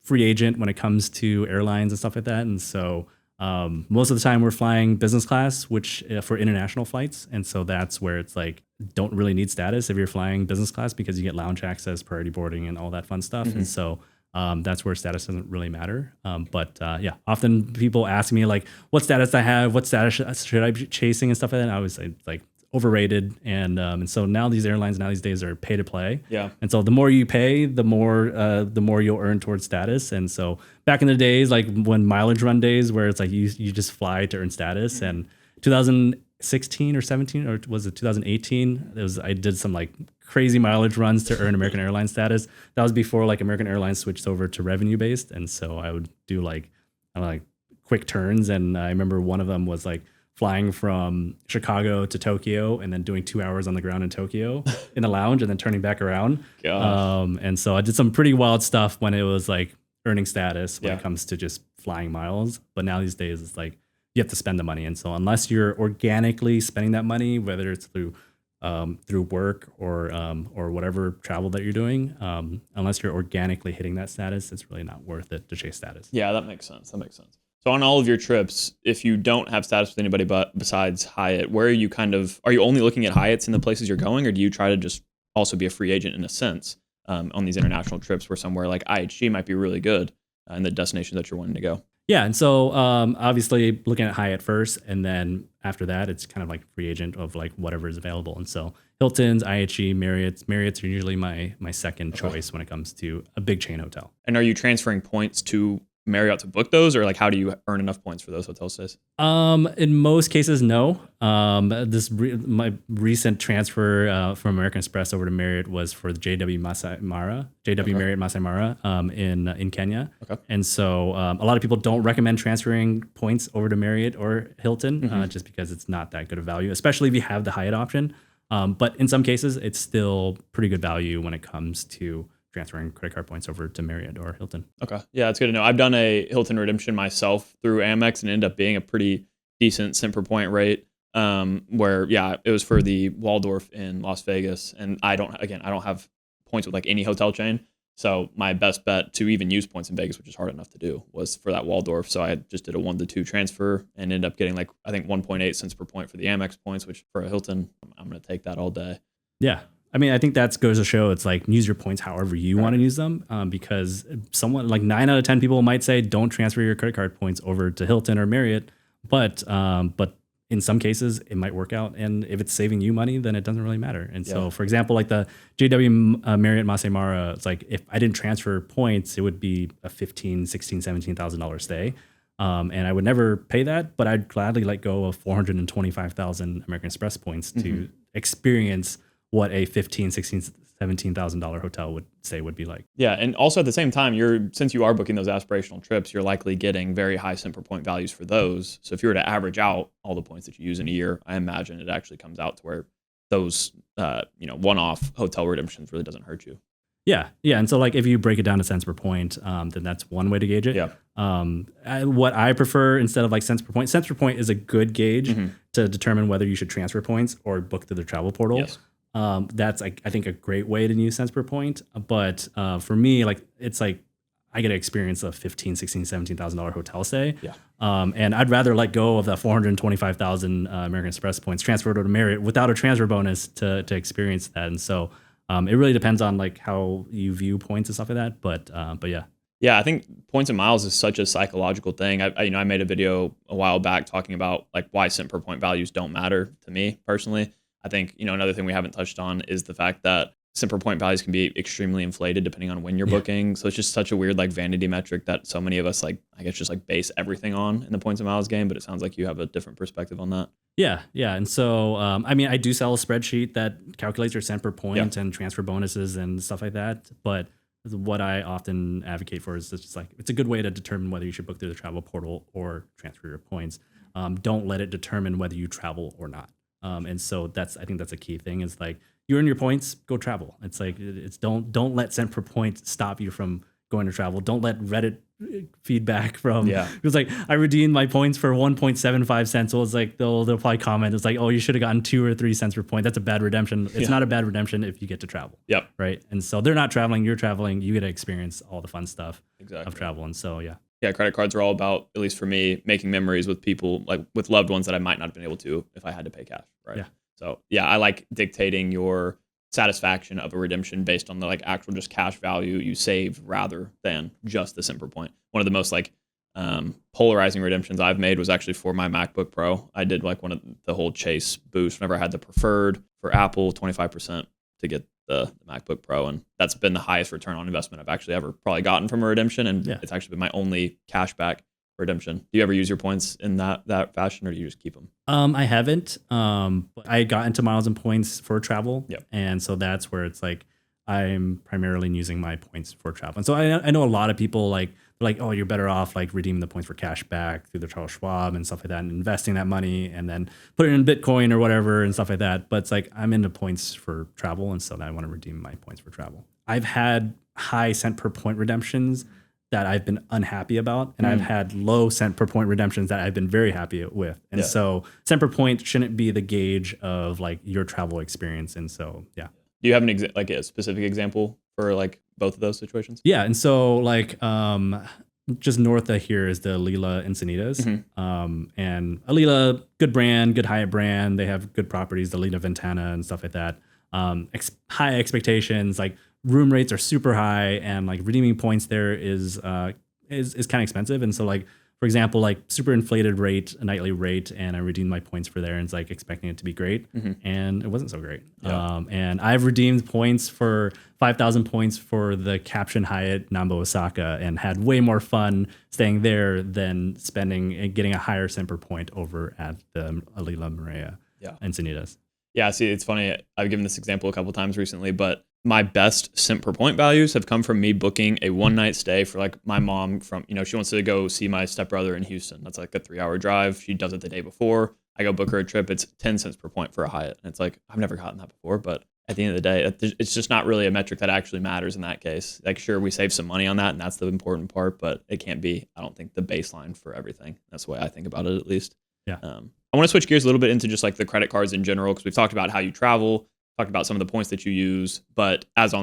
free agent when it comes to airlines and stuff like that. And so most of the time we're flying business class, which for international flights. And so that's where it's like, don't really need status if you're flying business class because you get lounge access, priority boarding, and all that fun stuff. And so that's where status doesn't really matter. But yeah, often people ask me like, what status I have, what status should I be chasing and stuff like that. And I always say like, overrated. And so now these airlines these days are pay to play. Yeah. And so the more you pay, the more you'll earn towards status. And so back in the days, like when mileage run days where it's like you just fly to earn status, and 2016 or 17, or was it 2018? I did some like crazy mileage runs to earn American Airlines status. That was before like American Airlines switched over to revenue based. And so I would do like quick turns. And I remember one of them was like flying from Chicago to Tokyo and then doing 2 hours on the ground in Tokyo in the lounge and then turning back around. And so I did some pretty wild stuff when it was like earning status when it comes to just flying miles. But now these days it's like you have to spend the money. And so unless you're organically spending that money, whether it's through work or whatever travel that you're doing, unless you're organically hitting that status, it's really not worth it to chase status. Yeah, that makes sense. So on all of your trips, if you don't have status with anybody besides Hyatt, where are you only looking at Hyatts in the places you're going, or do you try to just also be a free agent in a sense on these international trips where somewhere like IHG might be really good in the destination that you're wanting to go? Yeah, and so obviously looking at Hyatt first, and then after that, it's kind of like free agent of like whatever is available. And so Hilton's, IHG, Marriott's are usually my second choice when it comes to a big chain hotel. And are you transferring points to Marriott to book those, or like how do you earn enough points for those hotel stays? In most cases, no. My recent transfer from American Express over to Marriott was for the JW Marriott Masai Mara in Kenya. Okay. And so a lot of people don't recommend transferring points over to Marriott or Hilton just because it's not that good of value, especially if you have the Hyatt option. But in some cases, it's still pretty good value when it comes to transferring credit card points over to Marriott or Hilton. Okay. Yeah, that's good to know. I've done a Hilton redemption myself through Amex and ended up being a pretty decent cent per point rate. Where it was for the Waldorf in Las Vegas, and I don't have points with like any hotel chain. So my best bet to even use points in Vegas, which is hard enough to do, was for that Waldorf. So I just did a 1-to-2 transfer and ended up getting like I think 1.8 cents per point for the Amex points, which for a Hilton, I'm going to take that all day. Yeah. I mean, I think that goes to show it's like use your points however you want to use them because someone like 9 out of 10 people might say don't transfer your credit card points over to Hilton or Marriott. But in some cases, it might work out. And if it's saving you money, then it doesn't really matter. And so, for example, like the JW Marriott Masai Mara, it's like if I didn't transfer points, it would be a $15,000, $16,000, $17,000 stay. And I would never pay that, but I'd gladly let go of 425,000 American Express points to experience what a $15,000, $16,000, $17,000 hotel would be like. Yeah, and also at the same time, since you are booking those aspirational trips, you're likely getting very high cent per point values for those. So if you were to average out all the points that you use in a year, I imagine it actually comes out to where those one-off hotel redemptions really doesn't hurt you. Yeah, and so like if you break it down to cents per point, then that's one way to gauge it. Yeah. What I prefer instead of like cents per point is a good gauge to determine whether you should transfer points or book through the travel portal. Yes. That's like I think a great way to use cents per point. But for me, like it's like I get to experience a $15,000, $16,000, $17,000 hotel stay. Yeah. And I'd rather let go of the 425,000 American Express points transferred to Marriott without a transfer bonus to experience that. And so it really depends on like how you view points and stuff like that. But yeah. Yeah, I think points and miles is such a psychological thing. I made a video a while back talking about like why cent per point values don't matter to me personally. I think, another thing we haven't touched on is the fact that cent per point values can be extremely inflated depending on when you're booking. So it's just such a weird like vanity metric that so many of us like, I guess, just like base everything on in the points and miles game. But it sounds like you have a different perspective on that. Yeah. And so, I mean, I do sell a spreadsheet that calculates your cent per point and transfer bonuses and stuff like that. But what I often advocate for is just like, it's a good way to determine whether you should book through the travel portal or transfer your points. Don't let it determine whether you travel or not. And so I think that's a key thing is like you earn your points, go travel. It's like, don't let cent per point stop you from going to travel. Don't let Reddit feedback from, it was like, I redeemed my points for 1.75 cents. So it's like, they'll probably comment. It's like, oh, you should have gotten 2 or 3 cents per point. That's a bad redemption. It's not a bad redemption if you get to travel. Yep. Right. And so they're not traveling, you're traveling, you get to experience all the fun stuff of travel. And so, Yeah, credit cards are all about, at least for me, making memories with people, like with loved ones that I might not have been able to if I had to pay cash, right? Yeah. So I like dictating your satisfaction of a redemption based on the like actual just cash value you saved rather than just the cent per point. One of the most like polarizing redemptions I've made was actually for my MacBook Pro. I did like one of the whole Chase boost whenever I had the preferred for Apple, 25% to get the MacBook Pro, and that's been the highest return on investment I've actually ever probably gotten from a redemption, and it's actually been my only cashback redemption. Do you ever use your points in that fashion, or do you just keep them? I haven't. But I got into miles and points for travel, and so that's where it's like I'm primarily using my points for travel. And so I know a lot of people like, oh, you're better off like redeeming the points for cashback through the Charles Schwab and stuff like that, and investing that money and then put it in Bitcoin or whatever and stuff like that. But it's like I'm into points for travel, and so I want to redeem my points for travel. I've had high cent per point redemptions that I've been unhappy about, and I've had low cent per point redemptions that I've been very happy with. And so cent per point shouldn't be the gauge of like your travel experience. And so, Do you have like a specific example for like both of those situations? Yeah. And so like just north of here is the Alila Encinitas. And Alila, good brand, good Hyatt brand. They have good properties, the Alila Ventana and stuff like that. High expectations, like room rates are super high, and like redeeming points there is kind of expensive. And so like for example, like super inflated rate, a nightly rate, and I redeemed my points for there and it's like expecting it to be great. And it wasn't so great. Yeah. And I've redeemed points for 5,000 points for the Caption Hyatt Nambo Osaka and had way more fun staying there than spending and getting a higher cent per point over at the Alila Maria Encinitas. Yeah, see, it's funny. I've given this example a couple times recently, but my best cent per point values have come from me booking a one night stay for like my mom from, she wants to go see my stepbrother in Houston. That's like a 3-hour drive. She does it the day before. I go book her a trip. It's 10 cents per point for a Hyatt. And it's like, I've never gotten that before, but at the end of the day, it's just not really a metric that actually matters in that case. Like, sure, we save some money on that, and that's the important part, but it can't be, I don't think, the baseline for everything. That's the way I think about it, at least. Yeah. I want to switch gears a little bit into just like the credit cards in general, because we've talked about how you travel, talked about some of the points that you use, but as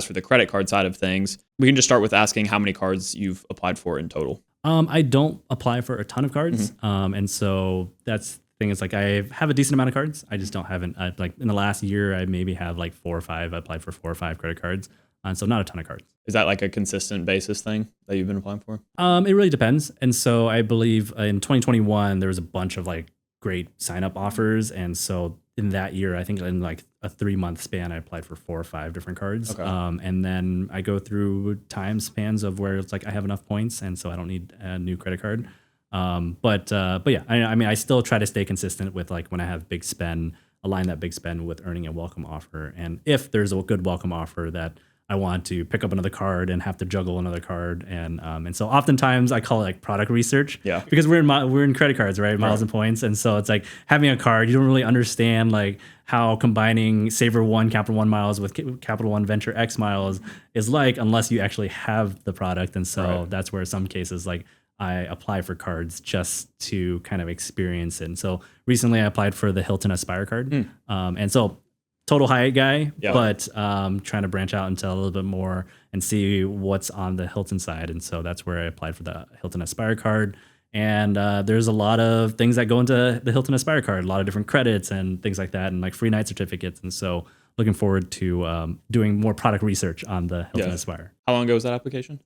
for the credit card side of things, we can just start with asking how many cards you've applied for in total. I don't apply for a ton of cards, and so that's the thing. Is like I have a decent amount of cards. I just haven't like in the last year. I maybe have like 4 or 5. I applied for 4 or 5 credit cards, and so not a ton of cards. Is that like a consistent basis thing that you've been applying for? It really depends. And so I believe in 2021 there was a bunch of like great sign up offers, and so in that year, I think in like a 3-month span, I applied for 4 or 5 different cards. Okay. And then I go through time spans of where it's like I have enough points, and so I don't need a new credit card. But yeah, I mean, I still try to stay consistent with like when I have big spend, align that big spend with earning a welcome offer. And if there's a good welcome offer that I want to pick up another card and have to juggle another card, and so oftentimes I call it like product research, because we're in credit cards, right? Miles and points, and so it's like having a card, you don't really understand like how combining Saver One Capital One miles with Capital One Venture X miles is like, unless you actually have the product, and so that's where some cases like I apply for cards just to kind of experience it. And so recently I applied for the Hilton Aspire card, and so. Total Hyatt guy, but trying to branch out into a little bit more and see what's on the Hilton side. And so that's where I applied for the Hilton Aspire card. And there's a lot of things that go into the Hilton Aspire card, a lot of different credits and things like that, and like free night certificates. And so looking forward to doing more product research on the Hilton Aspire. How long ago was that application?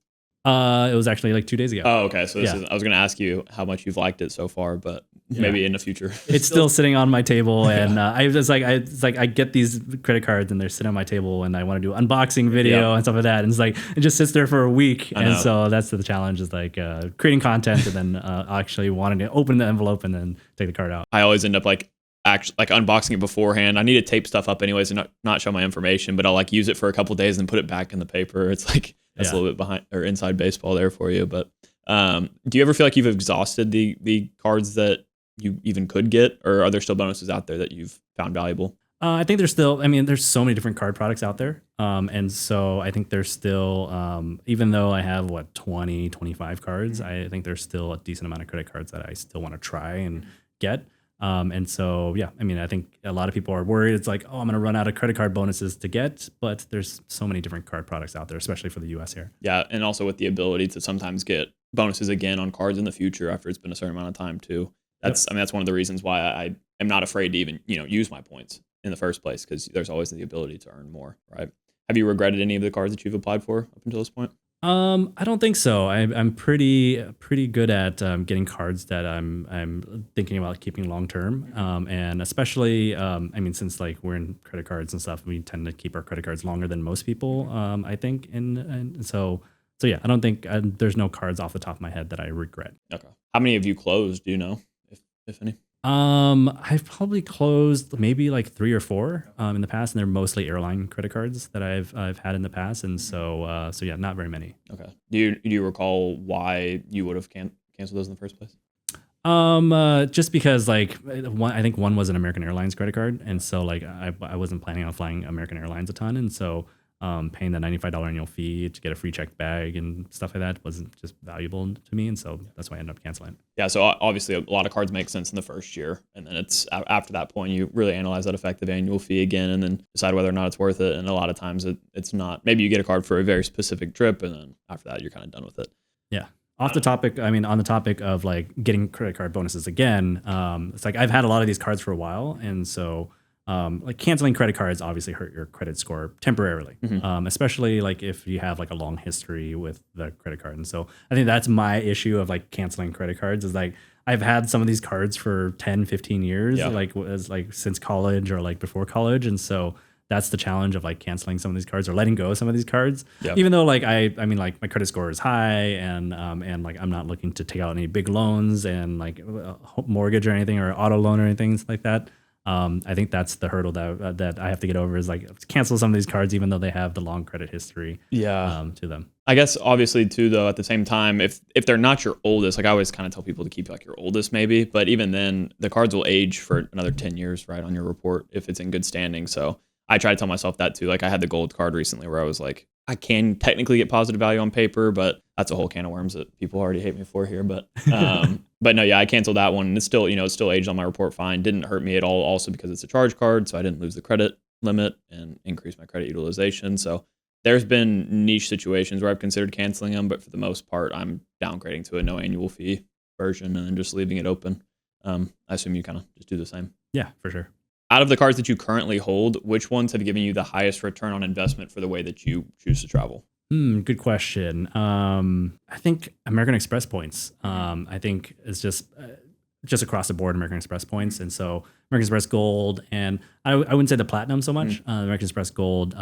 It was actually like 2 days ago. Oh, okay. So I was going to ask you how much you've liked it so far, but maybe in the future. It's still sitting on my table, and I get these credit cards and they're sitting on my table, and I want to do unboxing video and stuff like that, and it's like it just sits there for a week, and so that's the challenge, is like creating content and then actually wanting to open the envelope and then take the card out. I always end up actually unboxing it beforehand. I need to tape stuff up anyways and not show my information, but I'll like use it for a couple of days and put it back in the paper. It's like that's a little bit behind or inside baseball there for you. But do you ever feel like you've exhausted the cards that you even could get, or are there still bonuses out there that you've found valuable? I think there's still, there's so many different card products out there. And so I think there's still, even though I have 20, 25 cards, I think there's still a decent amount of credit cards that I still want to try and get. And so, I think a lot of people are worried. It's like, oh, I'm going to run out of credit card bonuses to get, but there's so many different card products out there, especially for the US here. Yeah. And also with the ability to sometimes get bonuses again on cards in the future after it's been a certain amount of time too. That's one of the reasons why I am not afraid to even, use my points in the first place, because there's always the ability to earn more, right? Have you regretted any of the cards that you've applied for up until this point? I don't think so. I'm pretty good at getting cards that I'm thinking about keeping long term, and especially since like we're in credit cards and stuff, we tend to keep our credit cards longer than most people. I think, and so yeah, I don't think there's no cards off the top of my head that I regret. Okay. How many have you closed? Do you know, if any? I've probably closed maybe like 3 or 4 in the past, and they're mostly airline credit cards that I've had in the past, and so yeah, not very many. Okay. Do you recall why you would have canceled those in the first place? Just because like I think one was an American Airlines credit card, and so like I wasn't planning on flying American Airlines a ton, and so paying the $95 annual fee to get a free checked bag and stuff like that wasn't just valuable to me, and so that's why I ended up canceling. Yeah, so obviously a lot of cards make sense in the first year, and then it's after that point you really analyze that effective annual fee again, and then decide whether or not it's worth it. And a lot of times it's not. Maybe you get a card for a very specific trip, and then after that you're kind of done with it. Yeah. On the topic of like getting credit card bonuses again, it's like I've had a lot of these cards for a while, and so Like canceling credit cards obviously hurt your credit score temporarily, especially like if you have like a long history with the credit card. And so I think that's my issue of like canceling credit cards is like I've had some of these cards for 10, 15 years, Yeah. like was like since college or like before college. And so that's the challenge of like canceling some of these cards or letting go of some of these cards. Yeah. Even though like I mean like my credit score is high and like I'm not looking to take out any big loans and like a mortgage or anything or auto loan or anything like that. I think that's the hurdle that I have to get over is like cancel some of these cards even though they have the long credit history to them. I guess obviously too though at the same time if they're not your oldest, like I always kind of tell people to keep like your oldest maybe, but even then the cards will age for another 10 years right on your report if it's in good standing. So I try to tell myself that too. Like I had the gold card recently where I was like I can technically get positive value on paper, but that's a whole can of worms that people already hate me for here. But but no, yeah, I canceled that one. And it's still, it's still aged on my report fine. Didn't hurt me at all. Also because it's a charge card, so I didn't lose the credit limit and increase my credit utilization. So there's been niche situations where I've considered canceling them, but for the most part, I'm downgrading to a no annual fee version and then just leaving it open. I assume you kind of just do the same. Yeah, for sure. Out of the cards that you currently hold, which ones have given you the highest return on investment for the way that you choose to travel? Good question. I think American Express points. I think it's just across the board American Express points. And so American Express Gold, and I wouldn't say the Platinum so much. American Express Gold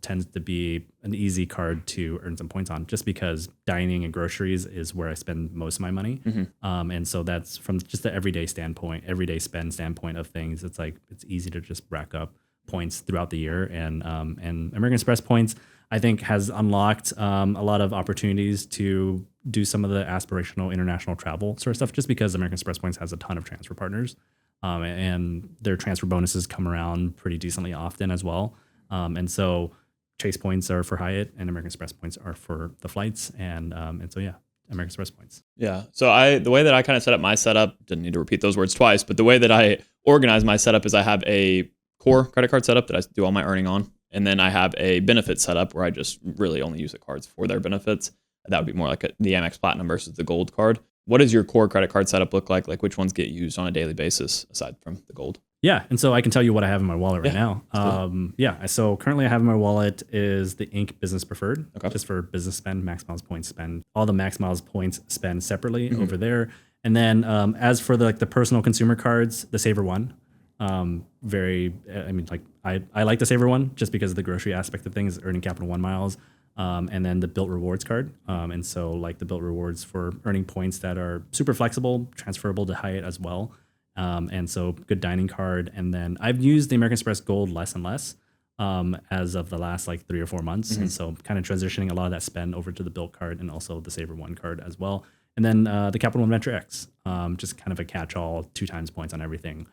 tends to be an easy card to earn some points on just because dining and groceries is where I spend most of my money. And so that's from just the everyday spend standpoint of things. It's like, it's easy to just rack up points throughout the year. And American Express points, I think, has unlocked a lot of opportunities to do some of the aspirational international travel sort of stuff just because American Express points has a ton of transfer partners and their transfer bonuses come around pretty decently often as well. And so Chase points are for Hyatt and American Express points are for the flights. And so, yeah, American Express points. Yeah. So the way that I kind of set up my setup, didn't need to repeat those words twice, but the way that I organize my setup is I have a core credit card setup that I do all my earning on. And then I have a benefit setup where I just really only use the cards for their benefits. That would be more like the Amex Platinum versus the Gold card. What does your core credit card setup look like? Like which ones get used on a daily basis aside from the Gold? Yeah. And so I can tell you what I have in my wallet right now. So currently I have in my wallet is the Inc. Business Preferred, just for business spend, max miles points spend. All the max miles points spend separately over there. And then as for the personal consumer cards, the Saver One. I like the Saver One just because of the grocery aspect of things, earning Capital One miles, and then the Built Rewards card. And so like the Built Rewards for earning points that are super flexible, transferable to Hyatt as well. And so good dining card. And then I've used the American Express Gold less and less as of the last like 3 or 4 months. And so kind of transitioning a lot of that spend over to the Built card and also the Saver One card as well. And then the Capital One Venture X, just kind of a catch-all 2 times points on everything.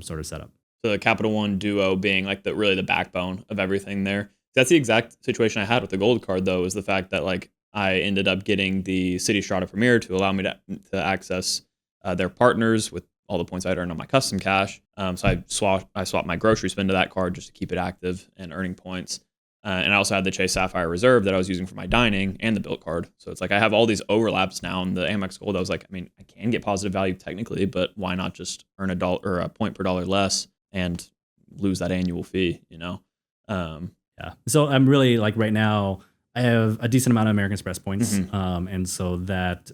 Sort of setup. So the Capital One Duo being like really the backbone of everything there. That's the exact situation I had with the Gold card though, is the fact that like I ended up getting the City Strata Premier to allow me to access their partners with all the points I'd earned on my custom cash. So I swapped my grocery spend to that card just to keep it active and earning points. And I also had the Chase Sapphire Reserve that I was using for my dining and the Built card. So it's like I have all these overlaps now. And the Amex Gold, I was like, I mean, I can get positive value technically, but why not just earn $1 or a point per dollar less and lose that annual fee, Yeah. So I'm really like right now, I have a decent amount of American Express points. And so that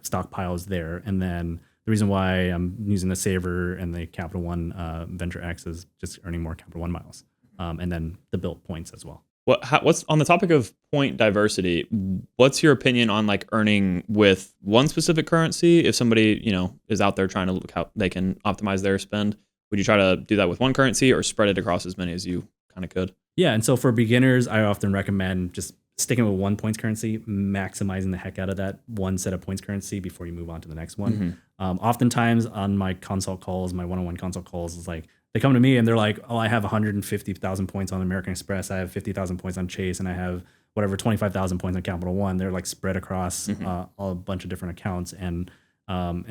stockpile is there. And then the reason why I'm using the Saver and the Capital One Venture X is just earning more Capital One miles. And then the Built points as well. What's on the topic of point diversity? What's your opinion on like earning with one specific currency? If somebody is out there trying to look how they can optimize their spend, would you try to do that with one currency or spread it across as many as you kind of could? Yeah, and so for beginners, I often recommend just sticking with one points currency, maximizing the heck out of that one set of points currency before you move on to the next one. Oftentimes on my consult calls, my one-on-one consult calls, is like they come to me and they're like, oh, I have 150,000 points on American Express. I have 50,000 points on Chase, and I have 25,000 points on Capital One. They're like spread across a bunch of different accounts. And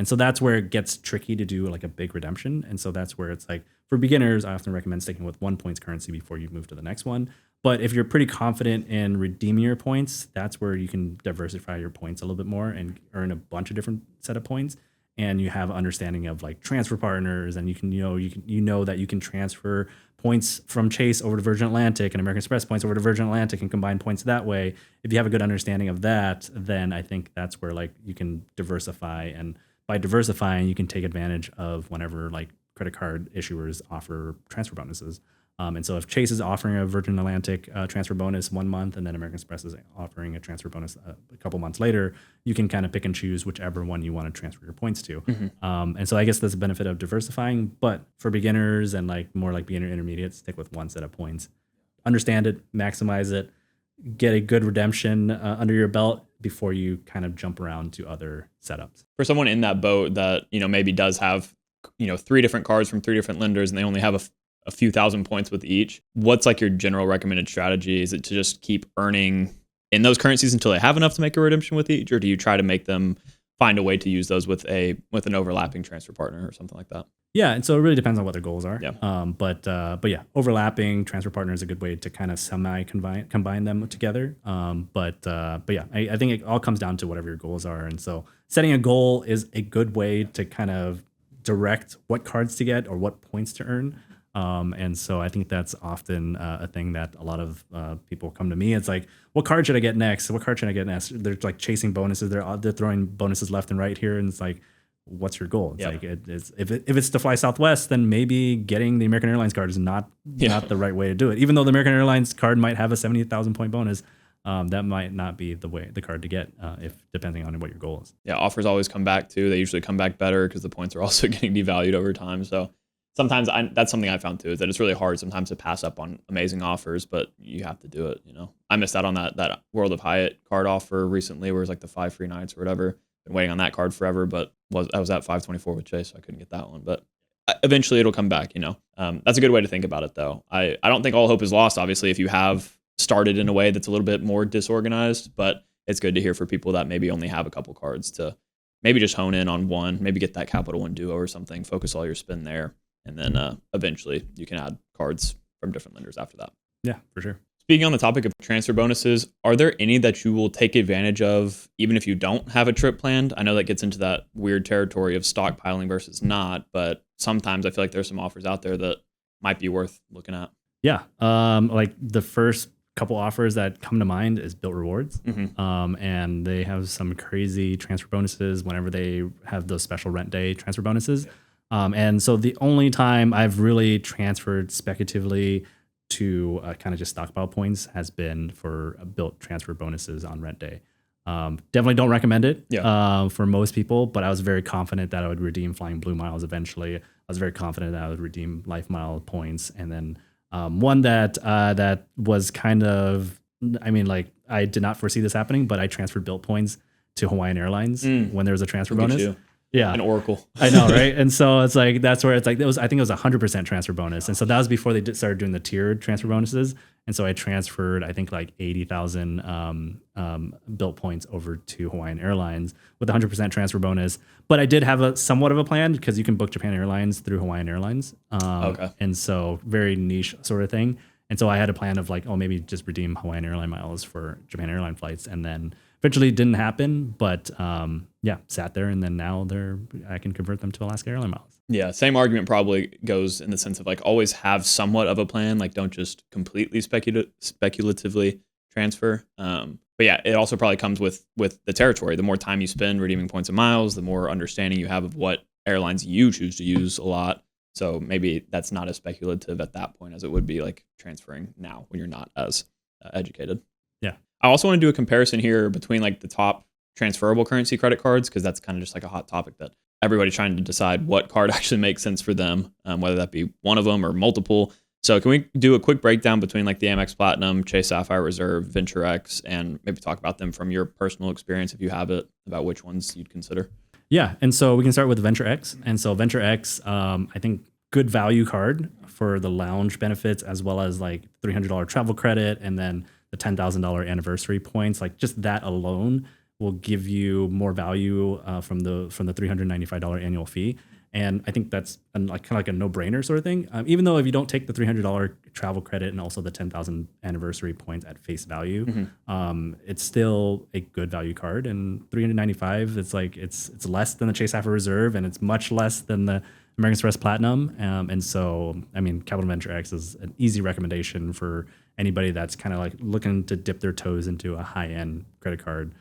so that's where it gets tricky to do like a big redemption. And so that's where it's like for beginners, I often recommend sticking with one points currency before you move to the next one. But if you're pretty confident in redeeming your points, that's where you can diversify your points a little bit more and earn a bunch of different set of points. and you have understanding of like transfer partners, and you know that you can transfer points from Chase over to Virgin Atlantic and American Express points over to Virgin Atlantic and combine points that way. If you have a good understanding of that, then I think that's where like you can diversify, and by diversifying, you can take advantage of whenever like credit card issuers offer transfer bonuses. And so if Chase is offering a Virgin Atlantic transfer bonus 1 month, and then American Express is offering a transfer bonus a couple months later, you can kind of pick and choose whichever one you want to transfer your points to. And so I guess that's the benefit of diversifying. But for beginners and like more like beginner intermediate, stick with one set of points. Understand it, maximize it, get a good redemption under your belt before you kind of jump around to other setups. For someone in that boat that, maybe does have, 3 different cards from 3 different lenders, and they only have a few thousand points with each, what's like your general recommended strategy? Is it to just keep earning in those currencies until they have enough to make a redemption with each, or do you try to make them find a way to use those with an overlapping transfer partner or something like that? Yeah, and so it really depends on what their goals are. Yeah. But yeah, overlapping transfer partner is a good way to kind of combine them together. But yeah, I think it all comes down to whatever your goals are, and so setting a goal is a good way to kind of direct what cards to get or what points to earn. And so I think that's often a thing that a lot of people come to me. It's like, what card should I get next? What card should I get next? They're like chasing bonuses. They're throwing bonuses left and right here. And it's like, what's your goal? It's like, if it's to fly Southwest, then maybe getting the American Airlines card is not the right way to do it. Even though the American Airlines card might have a 70,000 point bonus, that might not be the card to get if depending on what your goal is. Yeah, offers always come back too. They usually come back better because the points are also getting devalued over time. So sometimes that's something I found too, is that it's really hard sometimes to pass up on amazing offers, but you have to do it. I missed out on that World of Hyatt card offer recently, where it was like the 5 free nights or whatever. Been waiting on that card forever, but I was at 524 with Chase, so I couldn't get that one. But eventually it'll come back. That's a good way to think about it, though. I don't think all hope is lost. Obviously, if you have started in a way that's a little bit more disorganized, but it's good to hear for people that maybe only have a couple cards to maybe just hone in on one, maybe get that Capital One Duo or something, focus all your spin there. And then eventually you can add cards from different lenders after that. Yeah, for sure. Speaking on the topic of transfer bonuses, are there any that you will take advantage of even if you don't have a trip planned? I know that gets into that weird territory of stockpiling versus not, but sometimes I feel like there's some offers out there that might be worth looking at. Yeah. Like the first couple offers that come to mind is Built Rewards. And they have some crazy transfer bonuses whenever they have those special rent day transfer bonuses. And so the only time I've really transferred speculatively to kind of just stockpile points has been for Built transfer bonuses on rent day. Definitely don't recommend it for most people, but I was very confident that I would redeem Flying Blue miles eventually. I was very confident that I would redeem Life Mile points. And then one that was kind of, I did not foresee this happening, but I transferred Built points to Hawaiian Airlines when there was a transfer bonus. Yeah. An oracle. I know, right? And so it's like, that's where it's like, I think it was 100% transfer bonus. And so that was before they started doing the tiered transfer bonuses. And so I transferred, I think like 80,000 Built points over to Hawaiian Airlines with 100% transfer bonus. But I did have somewhat of a plan because you can book Japan Airlines through Hawaiian Airlines. And so very niche sort of thing. And so I had a plan of like, maybe just redeem Hawaiian Airline miles for Japan Airline flights. And then eventually it didn't happen, but sat there, and then now I can convert them to Alaska Airline miles. Yeah, same argument probably goes in the sense of like always have somewhat of a plan, like don't just completely speculatively transfer. But yeah, it also probably comes with the territory. The more time you spend redeeming points and miles, the more understanding you have of what airlines you choose to use a lot. So maybe that's not as speculative at that point as it would be like transferring now when you're not as educated. Yeah. I also want to do a comparison here between like the top transferable currency credit cards, because that's kind of just like a hot topic that everybody's trying to decide what card actually makes sense for them, whether that be one of them or multiple. So can we do a quick breakdown between like the Amex Platinum, Chase Sapphire Reserve, Venture X, and maybe talk about them from your personal experience, if you have it, about which ones you'd consider? Yeah, and so we can start with Venture X. And so Venture X, I think good value card for the lounge benefits, as well as like $300 travel credit, and then the $10,000 anniversary points. Like just that alone will give you more value from the $395 annual fee. And I think that's kind of like a no-brainer sort of thing. Even though if you don't take the $300 travel credit and also the 10,000 anniversary points at face value, it's still a good value card. And $395, it's like it's less than the Chase Sapphire Reserve, and it's much less than the American Express Platinum. And so, I mean, Capital Venture X is an easy recommendation for anybody that's kind of like looking to dip their toes into a high-end credit card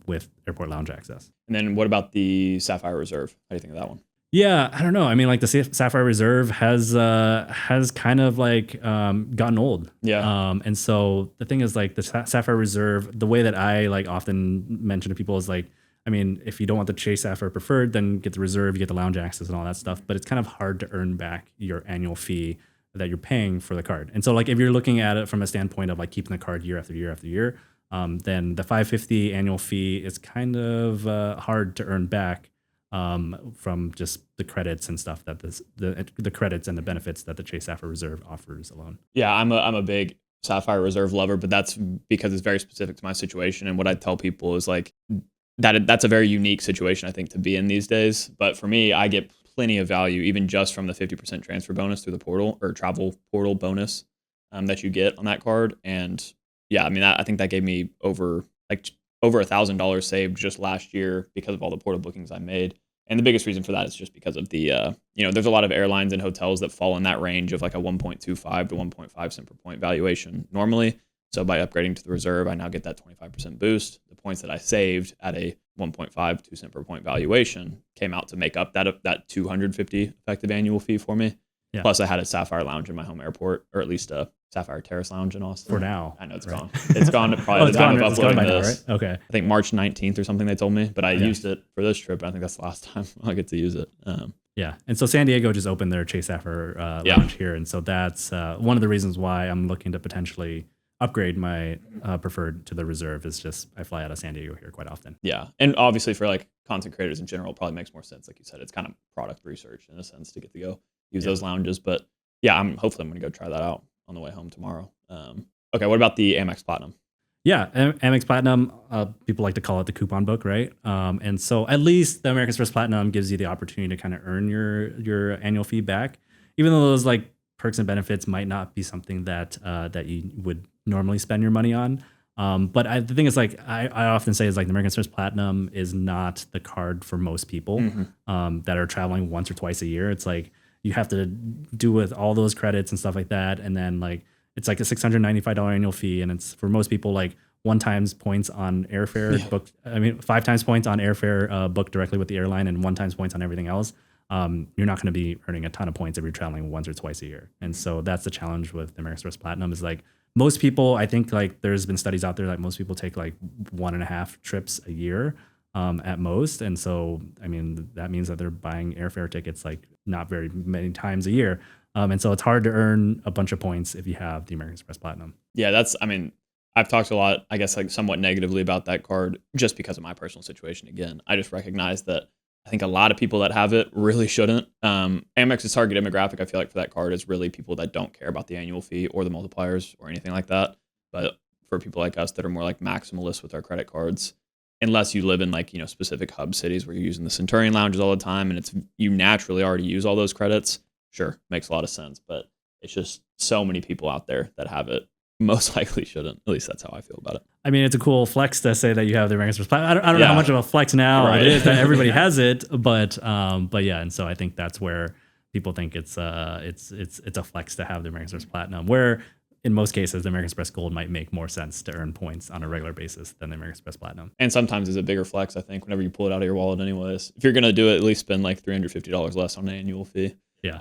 with airport lounge access. And then what about the Sapphire Reserve? How do you think of that one? Yeah, I don't know. I mean, like the Sapphire Reserve has kind of like gotten old. Yeah. And so the thing is, like the Sapphire Reserve, the way that I like often mention to people is like, I mean, if you don't want the Chase Sapphire Preferred, then get the Reserve, you get the lounge access and all that stuff. But it's kind of hard to earn back your annual fee that you're paying for the card. And so, like, if you're looking at it from a standpoint of like keeping the card year after year after year, then the $550 annual fee is kind of hard to earn back. From just the credits and stuff that the credits and the benefits that the Chase Sapphire Reserve offers alone. Yeah, I'm a big Sapphire Reserve lover, but that's because it's very specific to my situation. And what I tell people is like that's a very unique situation, I think, to be in these days. But for me, I get plenty of value even just from the 50% transfer bonus through the portal or travel portal bonus that you get on that card. And yeah, I mean, I think that gave me over $1,000 saved just last year because of all the portal bookings I made. And the biggest reason for that is just because of the, there's a lot of airlines and hotels that fall in that range of like a 1.25 to 1.5 cent per point valuation normally. So by upgrading to the Reserve, I now get that 25% boost. The points that I saved at a 1.5, 2 cent per point valuation came out to make up that 250 effective annual fee for me. Yeah. Plus I had a Sapphire Lounge in my home airport, or at least a Sapphire Terrace Lounge in Austin. For now. I know it's gone. It's gone probably the time of uploading this. Now, right? Okay. I think March 19th or something they told me, but I used it for this trip. I think that's the last time I'll get to use it. Yeah. And so San Diego just opened their Chase Sapphire lounge here. And so that's one of the reasons why I'm looking to potentially upgrade my preferred to the Reserve is just I fly out of San Diego here quite often. Yeah. And obviously for like content creators in general, it probably makes more sense. Like you said, it's kind of product research in a sense to get to go use those lounges. But yeah, hopefully I'm going to go try that out on the way home tomorrow. Okay, what about the Amex Platinum? Yeah, Amex Platinum, people like to call it the coupon book, right? And so at least the American Express Platinum gives you the opportunity to kind of earn your annual fee back, even though those like perks and benefits might not be something that you would normally spend your money on. But the thing is, like I often say, is like the American Express Platinum is not the card for most people that are traveling once or twice a year. It's like you have to do with all those credits and stuff like that, and then like it's like a $695 annual fee, and it's for most people like 1 times points on airfare booked. I mean, 5 times points on airfare booked directly with the airline, and 1 times points on everything else. You're not going to be earning a ton of points if you're traveling once or twice a year, and so that's the challenge with the American Express Platinum. Is like most people, I think like there's been studies out there like most people take like 1.5 trips a year at most, and so I mean that means that they're buying airfare tickets like not very many times a year. And so it's hard to earn a bunch of points if you have the American Express Platinum. Yeah, I've talked a lot, I guess, like somewhat negatively about that card just because of my personal situation. Again, I just recognize that I think a lot of people that have it really shouldn't. Amex's target demographic, I feel like, for that card is really people that don't care about the annual fee or the multipliers or anything like that. But for people like us that are more like maximalists with our credit cards, unless you live in like, specific hub cities where you're using the Centurion lounges all the time and you naturally already use all those credits, sure, makes a lot of sense. But it's just so many people out there that have it most likely shouldn't. At least that's how I feel about it. I mean, it's a cool flex to say that you have the American Express Platinum. I don't know how much of a flex now it is that everybody has it, but yeah, and so I think that's where people think it's a flex to have the American Express Platinum, where in most cases the American Express Gold might make more sense to earn points on a regular basis than the American Express Platinum. And sometimes it's a bigger flex, I think, whenever you pull it out of your wallet anyways. If you're going to do it, at least spend like $350 less on an annual fee. Yeah.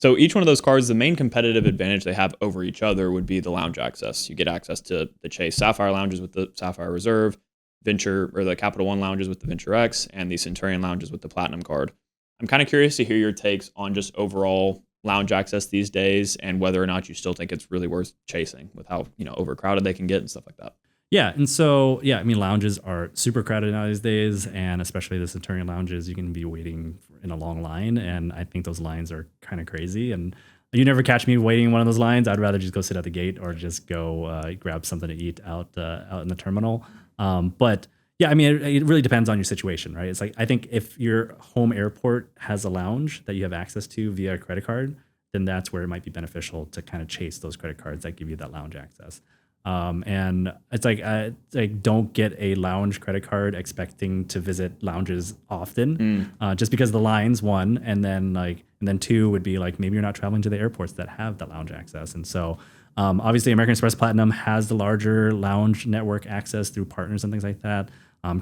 So each one of those cards, the main competitive advantage they have over each other would be the lounge access. You get access to the Chase Sapphire lounges with the Sapphire Reserve, Venture or the Capital One lounges with the Venture X, and the Centurion lounges with the Platinum card. I'm kind of curious to hear your takes on just overall lounge access these days and whether or not you still think it's really worth chasing with how overcrowded they can get and stuff like that. Yeah, and so I mean lounges are super crowded now these days, and especially the Centurion lounges, you can be waiting in a long line, and I think those lines are kind of crazy. And you never catch me waiting in one of those lines. I'd rather just go sit at the gate or just go grab something to eat out in the terminal. But Yeah, I mean, it really depends on your situation, right? It's like, I think if your home airport has a lounge that you have access to via a credit card, then that's where it might be beneficial to kind of chase those credit cards that give you that lounge access. And it's like don't get a lounge credit card expecting to visit lounges often, just because the lines, one, and then two would be like maybe you're not traveling to the airports that have that lounge access, and so. Obviously, American Express Platinum has the larger lounge network access through partners and things like that.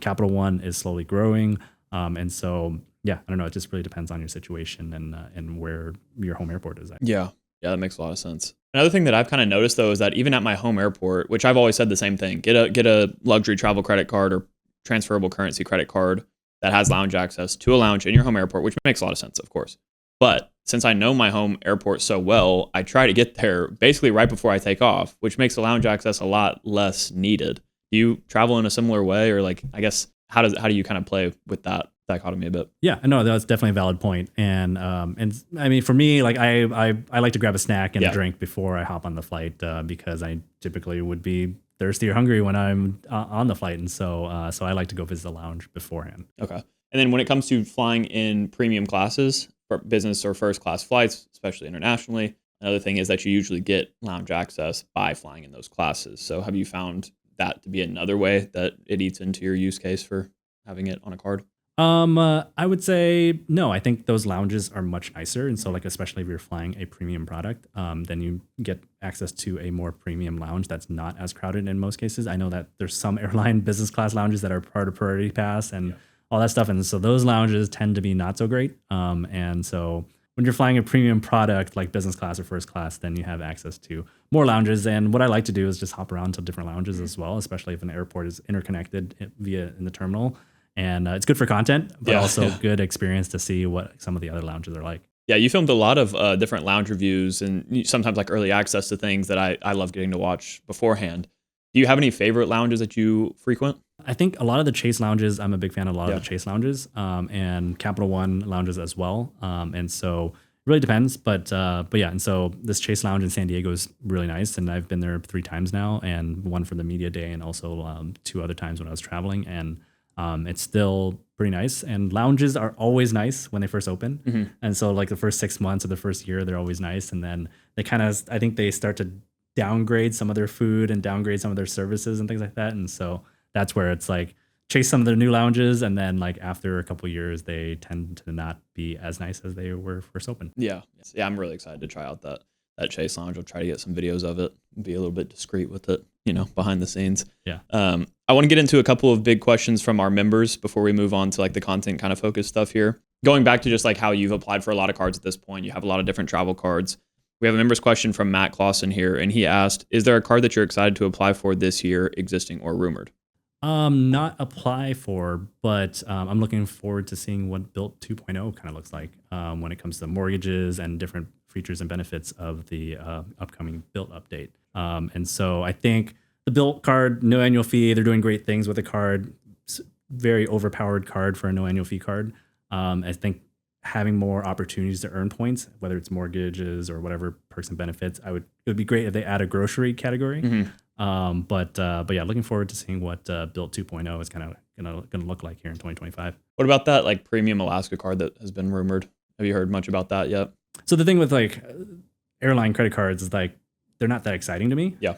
Capital One is slowly growing. And so, yeah, I don't know. It just really depends on your situation and where your home airport is at. Yeah. Yeah, that makes a lot of sense. Another thing that I've kind of noticed though is that even at my home airport, which I've always said the same thing, get a luxury travel credit card or transferable currency credit card that has lounge access to a lounge in your home airport, which makes a lot of sense, of course. But since I know my home airport so well, I try to get there basically right before I take off, which makes the lounge access a lot less needed. Do you travel in a similar way, or like, I guess, how do you kind of play with that dichotomy a bit? Yeah, no, that's definitely a valid point. And I mean, for me, like I like to grab a snack and a drink before I hop on the flight because I typically would be thirsty or hungry when I'm on the flight, and so I like to go visit the lounge beforehand. Okay. And then when it comes to flying in premium classes, for business or first class flights, especially internationally, another thing is that you usually get lounge access by flying in those classes. So have you found that to be another way that it eats into your use case for having it on a card? I would say no. I think those lounges are much nicer, and so like especially if you're flying a premium product, then you get access to a more premium lounge that's not as crowded in most cases. I know that there's some airline business class lounges that are part of Priority Pass and all that stuff, and so those lounges tend to be not so great. And so when you're flying a premium product like business class or first class, then you have access to more lounges. And what I like to do is just hop around to different lounges as well, especially if an airport is interconnected via in the terminal. And it's good for content, but also good experience to see what some of the other lounges are like. Yeah, you filmed a lot of different lounge reviews and sometimes like early access to things that I love getting to watch beforehand. Do you have any favorite lounges that you frequent? I think a lot of the Chase lounges, I'm a big fan of a lot of the Chase lounges and Capital One lounges as well. And so it really depends. But yeah, and so this Chase lounge in San Diego is really nice. And I've been there 3 times now, and one for the media day and also 2 other times when I was traveling. And it's still pretty nice. And lounges are always nice when they first open. Mm-hmm. And so like the first 6 months of the first year, they're always nice. And then they kind of, I think they start to downgrade some of their food and downgrade some of their services and things like that. And so that's where it's like chase some of their new lounges, and then like after a couple of years, they tend to not be as nice as they were first open. Yeah, I'm really excited to try out that Chase lounge. I'll try to get some videos of it, be a little bit discreet with it, behind the scenes. Yeah. I want to get into a couple of big questions from our members before we move on to like the content kind of focused stuff here. Going back to just like how you've applied for a lot of cards at this point, you have a lot of different travel cards. We have a member's question from Matt Clausen here, and he asked, is there a card that you're excited to apply for this year, existing or rumored? Not apply for, but I'm looking forward to seeing what Built 2.0 kind of looks like when it comes to mortgages and different features and benefits of the upcoming Built update. And so I think the Built card, no annual fee, they're doing great things with the card. It's very overpowered card for a no annual fee card. I think having more opportunities to earn points, whether it's mortgages or whatever perks and benefits, it would be great if they add a grocery category. Mm-hmm. But yeah, looking forward to seeing what Built 2.0 is kind of gonna look like here in 2025. What about that like premium Alaska card that has been rumored? Have you heard much about that yet? So the thing with like airline credit cards is like they're not that exciting to me. Yeah.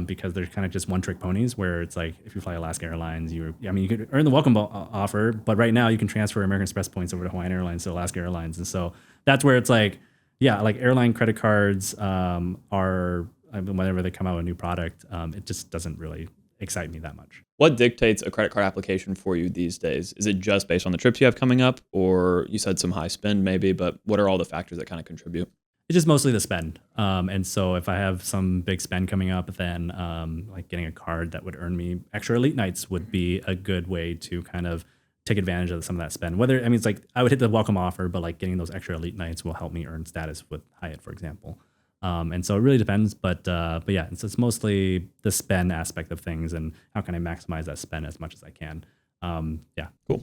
Because they're kind of just one-trick ponies. Where it's like if you fly Alaska Airlines, you could earn the welcome offer, but right now you can transfer American Express points over to Hawaiian Airlines to Alaska Airlines, and so that's where it's like, yeah, like airline credit cards are. Whenever they come out with a new product, it just doesn't really excite me that much. What dictates a credit card application for you these days? Is it just based on the trips you have coming up, or you said some high spend maybe, but what are all the factors that kind of contribute? It's just mostly the spend. And so if I have some big spend coming up, then like getting a card that would earn me extra elite nights would be a good way to kind of take advantage of some of that spend. It's like I would hit the welcome offer, but like getting those extra elite nights will help me earn status with Hyatt, for example. And so it really depends, but yeah, it's mostly the spend aspect of things and how can I maximize that spend as much as I can. Yeah. Cool.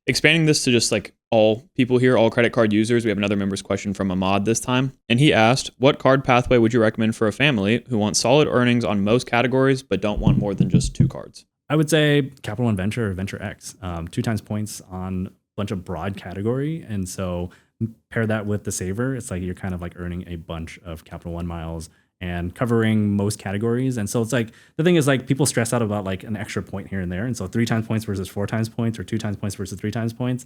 Expanding this to just like all people here, all credit card users, we have another member's question from Ahmad this time. And he asked, what card pathway would you recommend for a family who wants solid earnings on most categories, but don't want more than just 2 cards? I would say Capital One Venture or Venture X, 2 times points on a bunch of broad category. And so pair that with the saver, it's like you're kind of like earning a bunch of Capital One miles and covering most categories. And so it's like, the thing is like people stress out about like an extra point here and there. And so 3 times points versus 4 times points or 2 times points versus 3 times points.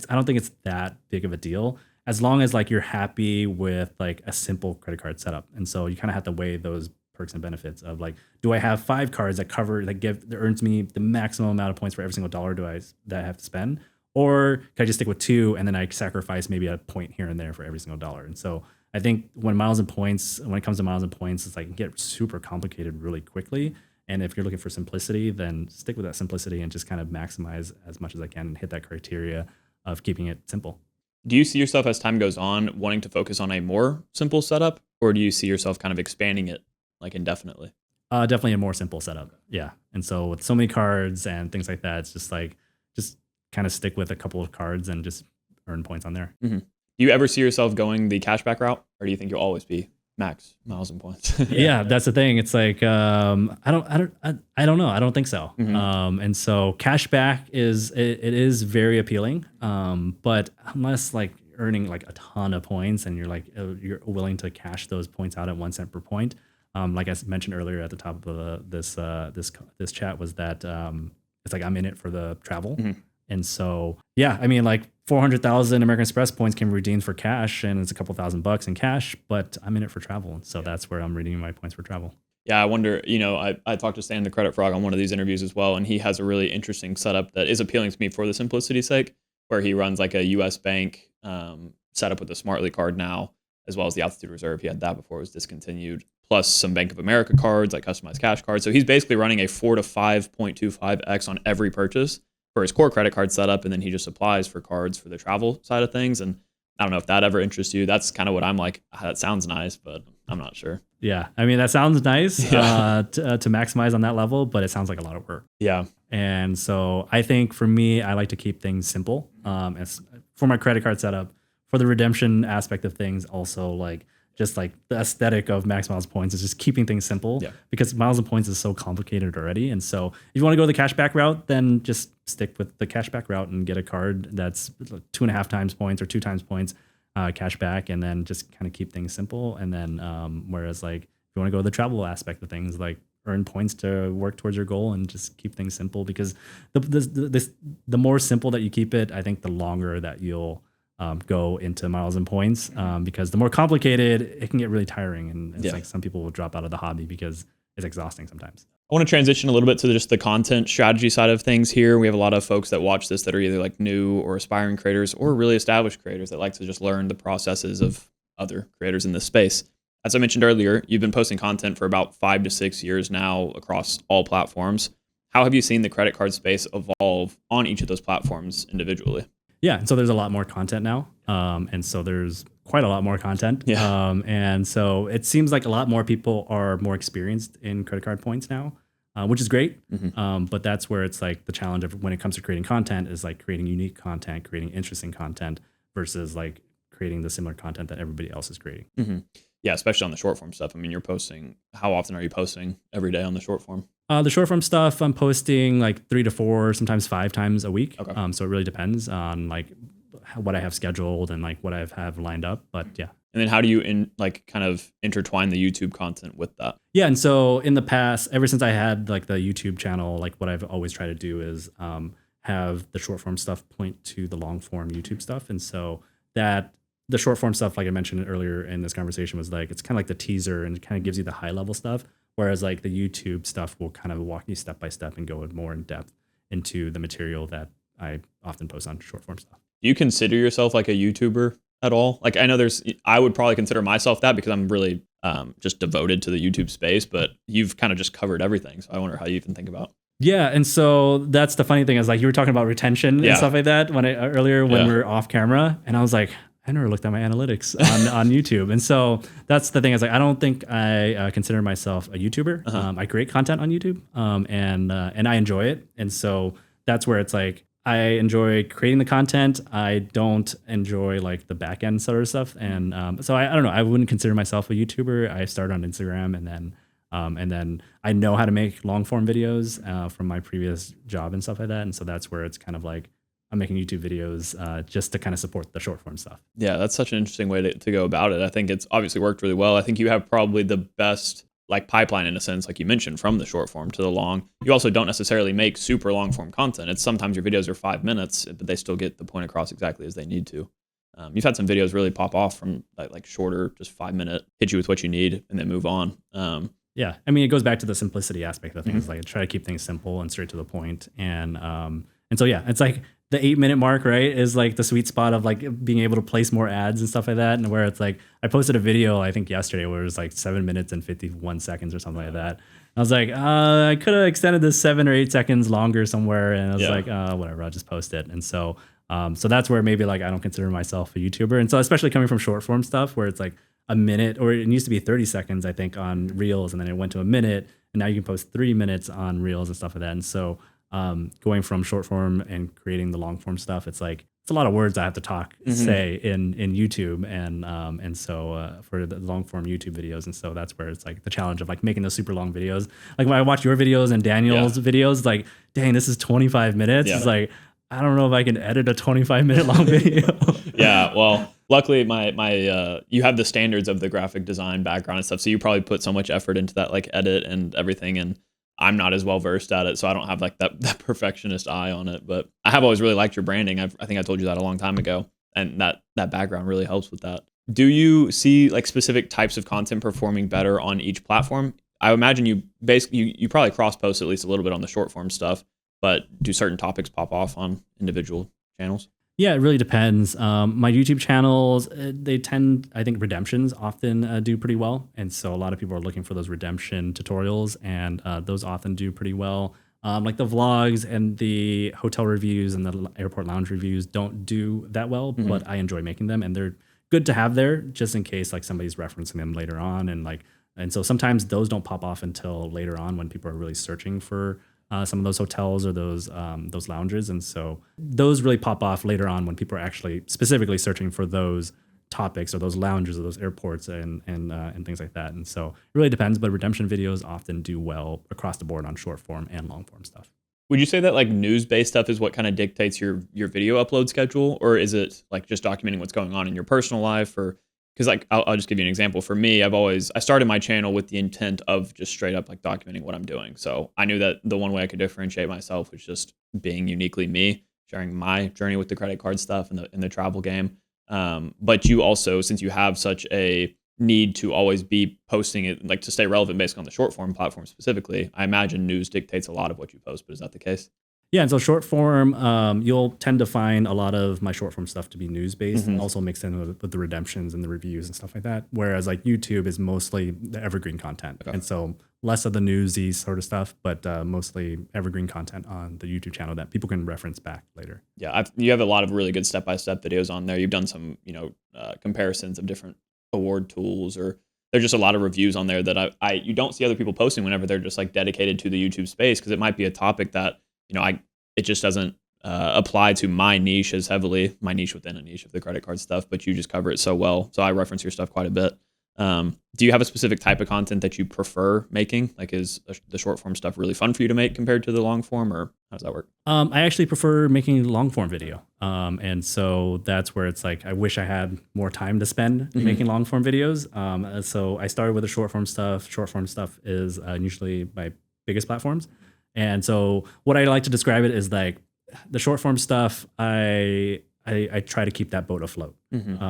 I don't think it's that big of a deal as long as like you're happy with like a simple credit card setup. And so you kind of have to weigh those perks and benefits of like, do I have 5 cards that earns me the maximum amount of points for every single dollar that I have to spend? Or can I just stick with 2 and then I sacrifice maybe a point here and there for every single dollar? And so I think when it comes to miles and points, it's like it get super complicated really quickly. And if you're looking for simplicity, then stick with that simplicity and just kind of maximize as much as I can and hit that criteria of keeping it simple. Do you see yourself as time goes on wanting to focus on a more simple setup, or do you see yourself kind of expanding it like indefinitely? Definitely a more simple setup. Yeah. And so with so many cards and things like that, it's just like, just kind of stick with a couple of cards and just earn points on there. Mm-hmm. Do you ever see yourself going the cashback route, or do you think you'll always be max miles and points? Yeah, that's the thing. It's like I don't know. I don't think so. Mm-hmm. And so cashback it is very appealing. But unless like earning like a ton of points and you're willing to cash those points out at 1 cent per point, like I mentioned earlier at the top of this chat was that it's like I'm in it for the travel. Mm-hmm. And so, yeah, I mean, like 400,000 American Express points can be redeemed for cash, and it's a couple $1,000 in cash, but I'm in it for travel. And so that's where I'm redeeming my points for travel. Yeah, I wonder, I talked to Stan the Credit Frog on one of these interviews as well, and he has a really interesting setup that is appealing to me for the simplicity's sake, where he runs like a US bank setup with the Smartly card now, as well as the Altitude Reserve. He had that before it was discontinued, plus some Bank of America cards, like customized cash cards. So he's basically running a 4 to 5.25x on every purchase for his core credit card setup, and then he just applies for cards for the travel side of things. And I don't know if that ever interests you. That's kind of what I'm like. That sounds nice, but I'm not sure. Yeah, I mean that sounds nice to maximize on that level, but it sounds like a lot of work. Yeah, and so I think for me, I like to keep things simple. As for my credit card setup, for the redemption aspect of things, also like just like the aesthetic of max miles points is just keeping things simple because miles and points is so complicated already. And so if you want to go the cashback route, then just stick with the cashback route and get a card that's 2.5 times points or 2 times points cashback, and then just kind of keep things simple. And then whereas like if you want to go the travel aspect of things, like earn points to work towards your goal and just keep things simple, because the more simple that you keep it, I think the longer that you'll go into miles and points, because the more complicated it can get really tiring, and it's like some people will drop out of the hobby because it's exhausting sometimes. I want to transition a little bit to just the content strategy side of things here. We have a lot of folks that watch this that are either like new or aspiring creators or really established creators that like to just learn the processes of other creators in this space. As I mentioned earlier, you've been posting content for about 5 to 6 years now across all platforms. How have you seen the credit card space evolve on each of those platforms individually? Yeah, and so there's a lot more content now, and so there's quite a lot more content. And so it seems like a lot more people are more experienced in credit card points now, which is great. But that's where it's like the challenge of when it comes to creating content is like creating unique content, creating interesting content versus like creating the similar content that everybody else is creating. Yeah, especially on the short form stuff. I mean, how often are you posting every day on the short form? The short form stuff, I'm posting like 3 to 4, sometimes 5 times a week. Okay. So it really depends on like what I have scheduled and like what I have lined up. But yeah. And then how do you kind of intertwine the YouTube content with that? Yeah, and so in the past, ever since I had like the YouTube channel, like what I've always tried to do is have the short form stuff point to the long form YouTube stuff. And so that the short form stuff, like I mentioned earlier in this conversation, was like it's kind of like the teaser and it kind of gives you the high level stuff. Whereas like the YouTube stuff will kind of walk you step by step and go more in depth into the material that I often post on short form stuff. Do you consider yourself like a YouTuber at all? Like I know I would probably consider myself that because I'm really just devoted to the YouTube space, but you've kind of just covered everything. So I wonder how you even think about. Yeah, and so that's the funny thing is like you were talking about retention and stuff like that earlier when we were off camera, and I was like, I never looked at my analytics on YouTube. And so that's the thing is like, I don't think I consider myself a YouTuber. I create content on YouTube and I enjoy it. And so that's where it's like, I enjoy creating the content. I don't enjoy like the back end sort of stuff. And so I don't know, I wouldn't consider myself a YouTuber. I started on Instagram and then And then I know how to make long form videos from my previous job and stuff like that. And so that's where it's kind of like I'm making YouTube videos just to kind of support the short form stuff. Yeah, that's such an interesting way to go about it. I think it's obviously worked really well. I think you have probably the best like pipeline in a sense, like you mentioned, from the short form to the long. You also don't necessarily make super long form content. It's sometimes your videos are 5 minutes, but they still get the point across exactly as they need to. You've had some videos really pop off from like shorter, just 5 minute, hit you with what you need and then move on. Yeah, I mean, it goes back to the simplicity aspect of things. Like, try to keep things simple and straight to the point. And so yeah, it's like the 8 minute mark, right, is like the sweet spot of like being able to place more ads and stuff like that. And where it's like, I posted a video I think yesterday where it was like 7 minutes and 51 seconds or something like that. I was like, I could have extended this 7 or 8 seconds longer somewhere, and I was like, whatever, I'll just post it. And so that's where maybe like I don't consider myself a YouTuber. And so especially coming from short form stuff where it's like a minute, or it used to be 30 seconds, I think, on Reels, and then it went to a minute, and now you can post 3 minutes on Reels and stuff like that. And so going from short form and creating the long form stuff, it's like it's a lot of words I have to say in YouTube, and so for the long form YouTube videos, and so that's where it's like the challenge of like making those super long videos. Like when I watch your videos and Daniel's videos, like, dang, this is 25 minutes. It's like, I don't know if I can edit a 25-minute long video. Yeah, well, luckily my you have the standards of the graphic design background and stuff, so you probably put so much effort into that like edit and everything, and I'm not as well versed at it, so I don't have like that perfectionist eye on it. But I have always really liked your branding. I think I told you that a long time ago, and that background really helps with that. Do you see like specific types of content performing better on each platform? I imagine you basically you probably cross post at least a little bit on the short form stuff, but do certain topics pop off on individual channels? Yeah, it really depends. My YouTube channels, they tend, I think redemptions often do pretty well. And so a lot of people are looking for those redemption tutorials, and those often do pretty well. Like the vlogs and the hotel reviews and the airport lounge reviews don't do that well, but I enjoy making them, and they're good to have there just in case like somebody's referencing them later on. And so sometimes those don't pop off until later on when people are really searching for some of those hotels or those lounges. And so those really pop off later on when people are actually specifically searching for those topics or those lounges or those airports and things like that. And so it really depends, but redemption videos often do well across the board on short form and long form stuff. Would you say that like news-based stuff is what kind of dictates your video upload schedule, or is it like just documenting what's going on in your personal life? Or because like I'll just give you an example. For me, I started my channel with the intent of just straight up like documenting what I'm doing. So I knew that the one way I could differentiate myself was just being uniquely me, sharing my journey with the credit card stuff and the travel game. But you also, since you have such a need to always be posting it, like to stay relevant based on the short form platform specifically, I imagine news dictates a lot of what you post. But is that the case? Yeah, and so short form, you'll tend to find a lot of my short form stuff to be news based, and also mixed in with the redemptions and the reviews and stuff like that. Whereas like YouTube is mostly the evergreen content, and so less of the newsy sort of stuff, but mostly evergreen content on the YouTube channel that people can reference back later. Yeah, you have a lot of really good step-by-step videos on there. You've done some, comparisons of different award tools, or there's just a lot of reviews on there that you don't see other people posting whenever they're just like dedicated to the YouTube space, because it might be a topic that it just doesn't apply to my niche as heavily, my niche within a niche of the credit card stuff, but you just cover it so well. So I reference your stuff quite a bit. Do you have a specific type of content that you prefer making? Like, is the short form stuff really fun for you to make compared to the long form, or how does that work? I actually prefer making long form video. And so that's where it's like, I wish I had more time to spend making long form videos. So I started with the short form stuff. Short form stuff is usually my biggest platforms. And so what I like to describe it is like the short form stuff, I try to keep that boat afloat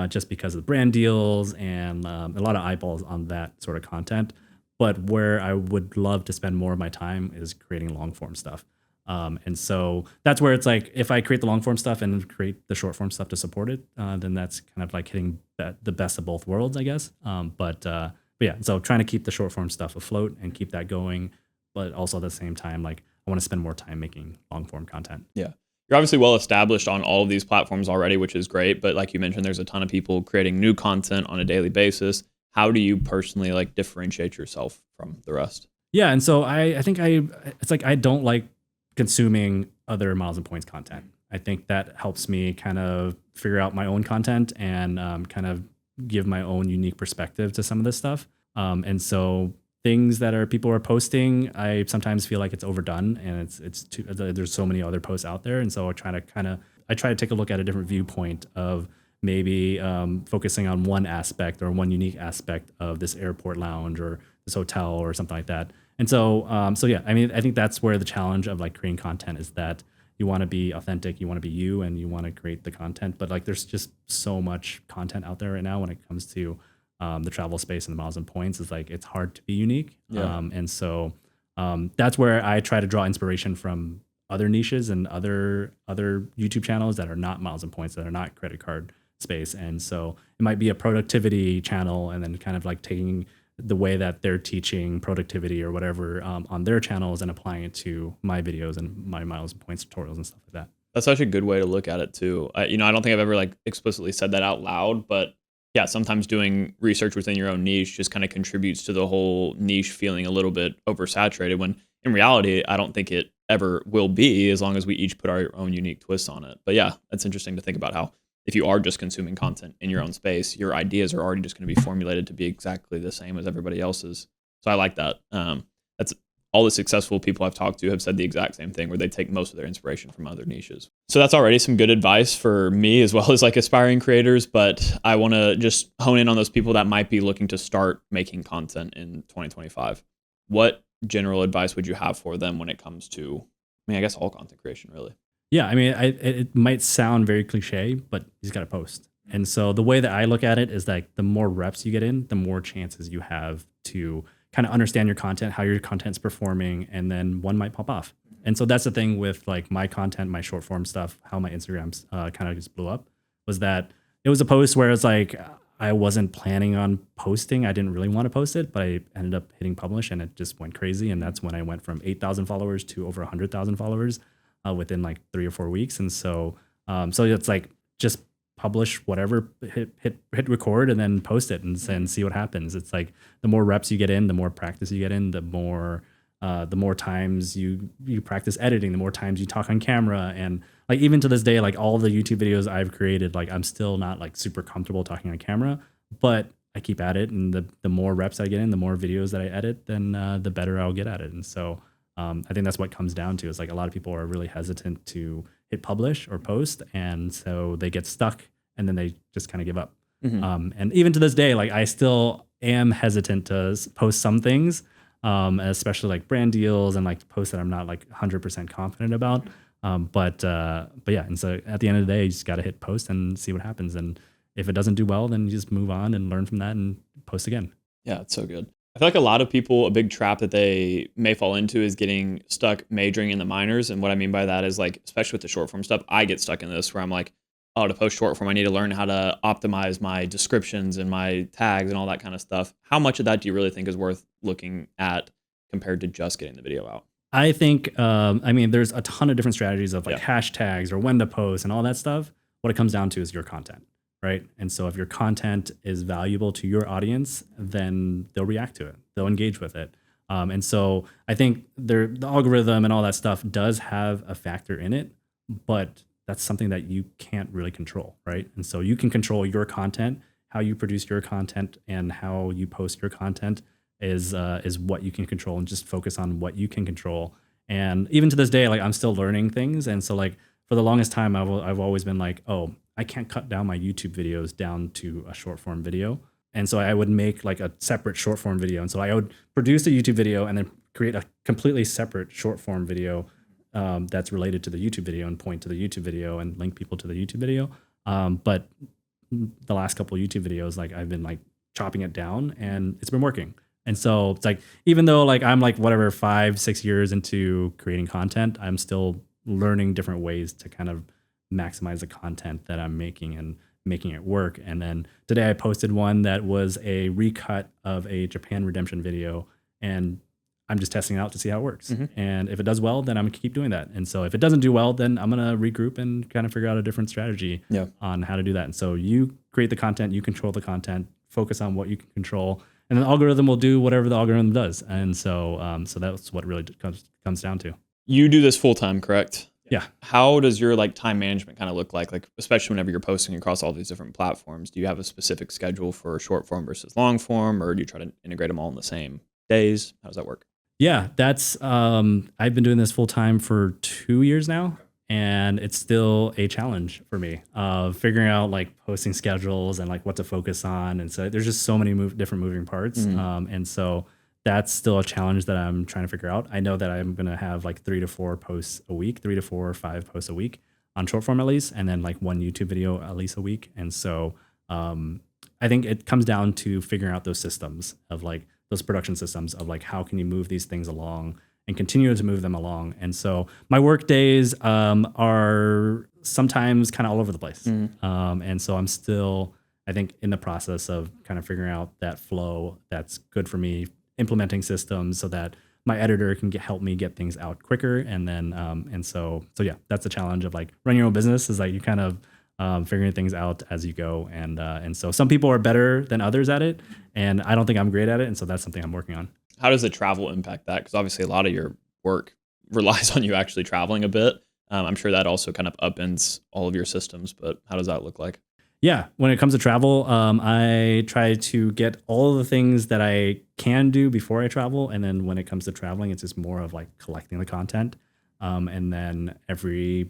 just because of brand deals and a lot of eyeballs on that sort of content. But where I would love to spend more of my time is creating long form stuff. And so that's where it's like, if I create the long form stuff and create the short form stuff to support it, then that's kind of like hitting the best of both worlds, I guess. But yeah, so trying to keep the short form stuff afloat and keep that going, but also at the same time, like I want to spend more time making long form content. Yeah. You're obviously well established on all of these platforms already, which is great. But like you mentioned, there's a ton of people creating new content on a daily basis. How do you personally like differentiate yourself from the rest? Yeah. And so I think it's like, I don't like consuming other miles and points content. I think that helps me kind of figure out my own content and kind of give my own unique perspective to some of this stuff. And so things that people are posting, I sometimes feel like it's overdone and it's too, there's so many other posts out there. And so I try to take a look at a different viewpoint of maybe focusing on one aspect or one unique aspect of this airport lounge or this hotel or something like that. And so yeah, I mean, I think that's where the challenge of like creating content is that you want to be authentic, you want to be you, and you want to create the content. But like, there's just so much content out there right now when it comes to the travel space and the miles and points. Is like it's hard to be unique. Yeah. And so that's where I try to draw inspiration from other niches and other YouTube channels that are not miles and points, that are not credit card space. And so it might be a productivity channel, and then kind of like taking the way that they're teaching productivity or whatever on their channels and applying it to my videos and my miles and points tutorials and stuff like that. That's such a good way to look at it too. I don't think I've ever like explicitly said that out loud, but yeah, sometimes doing research within your own niche just kind of contributes to the whole niche feeling a little bit oversaturated, when in reality, I don't think it ever will be, as long as we each put our own unique twists on it. But yeah, it's interesting to think about how if you are just consuming content in your own space, your ideas are already just going to be formulated to be exactly the same as everybody else's. So I like that. That's all the successful people I've talked to have said the exact same thing, where they take most of their inspiration from other niches. So that's already some good advice for me as well as like aspiring creators. But I want to just hone in on those people that might be looking to start making content in 2025. What general advice would you have for them when it comes to, I mean, I guess all content creation, really? Yeah, I mean, it might sound very cliche, but you just got to post. And so the way that I look at it is like the more reps you get in, the more chances you have to kind of understand your content, how your content's performing, and then one might pop off. And so that's the thing with like my content, my short form stuff, how my Instagrams kind of just blew up, was that it was a post where it's like I wasn't planning on posting. I didn't really want to post it, but I ended up hitting publish and it just went crazy. And that's when I went from 8,000 followers to over 100,000 followers within like 3 or 4 weeks. And so it's like just publish whatever, hit record, and then post it and see what happens. It's like the more reps you get in, the more practice you get in, the more times you practice editing, the more times you talk on camera. And like even to this day, like all the YouTube videos I've created, like I'm still not like super comfortable talking on camera, but I keep at it. And the more reps I get in, the more videos that I edit, then the better I'll get at it. And so I think that's what it comes down to, is like a lot of people are really hesitant to hit publish or post. And so they get stuck and then they just kind of give up. Mm-hmm. And even to this day, like I still am hesitant to post some things, especially like brand deals and like posts that I'm not like 100% confident about. But yeah. And so at the end of the day, you just got to hit post and see what happens. And if it doesn't do well, then you just move on and learn from that and post again. Yeah, it's so good. I feel like a lot of people, a big trap that they may fall into is getting stuck majoring in the minors. And what I mean by that is like, especially with the short form stuff, I get stuck in this where I'm like, oh, to post short form, I need to learn how to optimize my descriptions and my tags and all that kind of stuff. How much of that do you really think is worth looking at compared to just getting the video out? I think, I mean, there's a ton of different strategies of like hashtags or when to post and all that stuff. What it comes down to is your content, right? And so if your content is valuable to your audience, then they'll react to it. They'll engage with it. And so I think the algorithm and all that stuff does have a factor in it, but that's something that you can't really control, right? And so you can control your content, how you produce your content, and how you post your content is what you can control, and just focus on what you can control. And even to this day, like I'm still learning things. And so like for the longest time, I've always been like, oh, I can't cut down my YouTube videos down to a short form video. And so I would make like a separate short form video. And so I would produce a YouTube video and then create a completely separate short form video that's related to the YouTube video and point to the YouTube video and link people to the YouTube video. But the last couple of YouTube videos, like I've been like chopping it down and it's been working. And so it's like, even though like I'm like whatever 5-6 years into creating content, I'm still learning different ways to kind of maximize the content that I'm making and making it work. And then today I posted one that was a recut of a Japan redemption video, and I'm just testing it out to see how it works. Mm-hmm. And if it does well, then I'm gonna keep doing that. And so if it doesn't do well, then I'm gonna regroup and kind of figure out a different strategy on how to do that. And so you create the content, you control the content, focus on what you can control, and the algorithm will do whatever the algorithm does. And so so that's what really comes down to. You do this full time, correct? Yeah. How does your like time management kind of look like especially whenever you're posting across all these different platforms? Do you have a specific schedule for short form versus long form, or do you try to integrate them all in the same days? How does that work? Yeah, that's I've been doing this full time for 2 years now, and it's still a challenge for me of figuring out like posting schedules and like what to focus on. And so there's just so many different moving parts. And so that's still a challenge that I'm trying to figure out. I know that I'm gonna have like 3 to 4 posts a week, 3 to 4 or 5 posts a week on short form at least, and then like one YouTube video at least a week. And so I think it comes down to figuring out those systems of like those production systems of like how can you move these things along and continue to move them along. And so my work days are sometimes kind of all over the place. And so I'm still, I think, in the process of kind of figuring out that flow that's good for me, implementing systems so that my editor can help me get things out quicker. And then, so yeah, that's the challenge of like running your own business is like you kind of figuring things out as you go. And so some people are better than others at it. And I don't think I'm great at it. And so that's something I'm working on. How does the travel impact that? Because obviously a lot of your work relies on you actually traveling a bit. I'm sure that also kind of upends all of your systems, but how does that look like? Yeah, when it comes to travel, I try to get all of the things that I can do before I travel. And then when it comes to traveling, it's just more of like collecting the content. And then every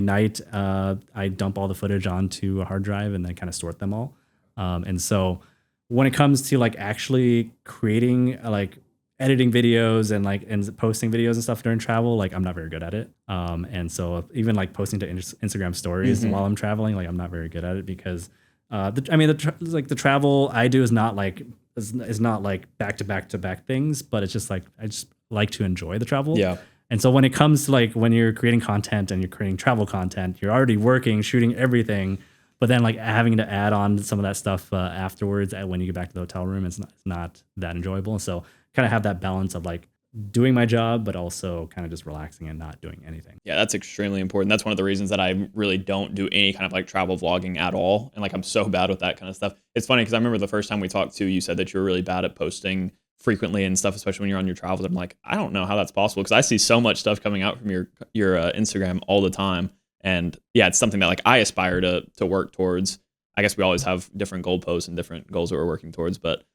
night, I dump all the footage onto a hard drive and then kind of sort them all. And so when it comes to like actually creating like editing videos and posting videos and stuff during travel, like I'm not very good at it. And so even like posting to Instagram stories while I'm traveling, like I'm not very good at it because the travel I do is not like back to back to back things, but it's just like I just like to enjoy the travel. Yeah. And so when it comes to like when you're creating content and you're creating travel content, you're already working, shooting everything, but then like having to add on some of that stuff afterwards when you get back to the hotel room, it's not that enjoyable. And so kind of have that balance of like doing my job, but also kind of just relaxing and not doing anything. Yeah, that's extremely important. That's one of the reasons that I really don't do any kind of like travel vlogging at all. And like I'm so bad with that kind of stuff. It's funny because I remember the first time we talked to you said that you're really bad at posting frequently and stuff, especially when you're on your travels. I'm like, I don't know how that's possible because I see so much stuff coming out from your Instagram all the time. And yeah, it's something that like I aspire to work towards. I guess we always have different goalposts and different goals that we're working towards, but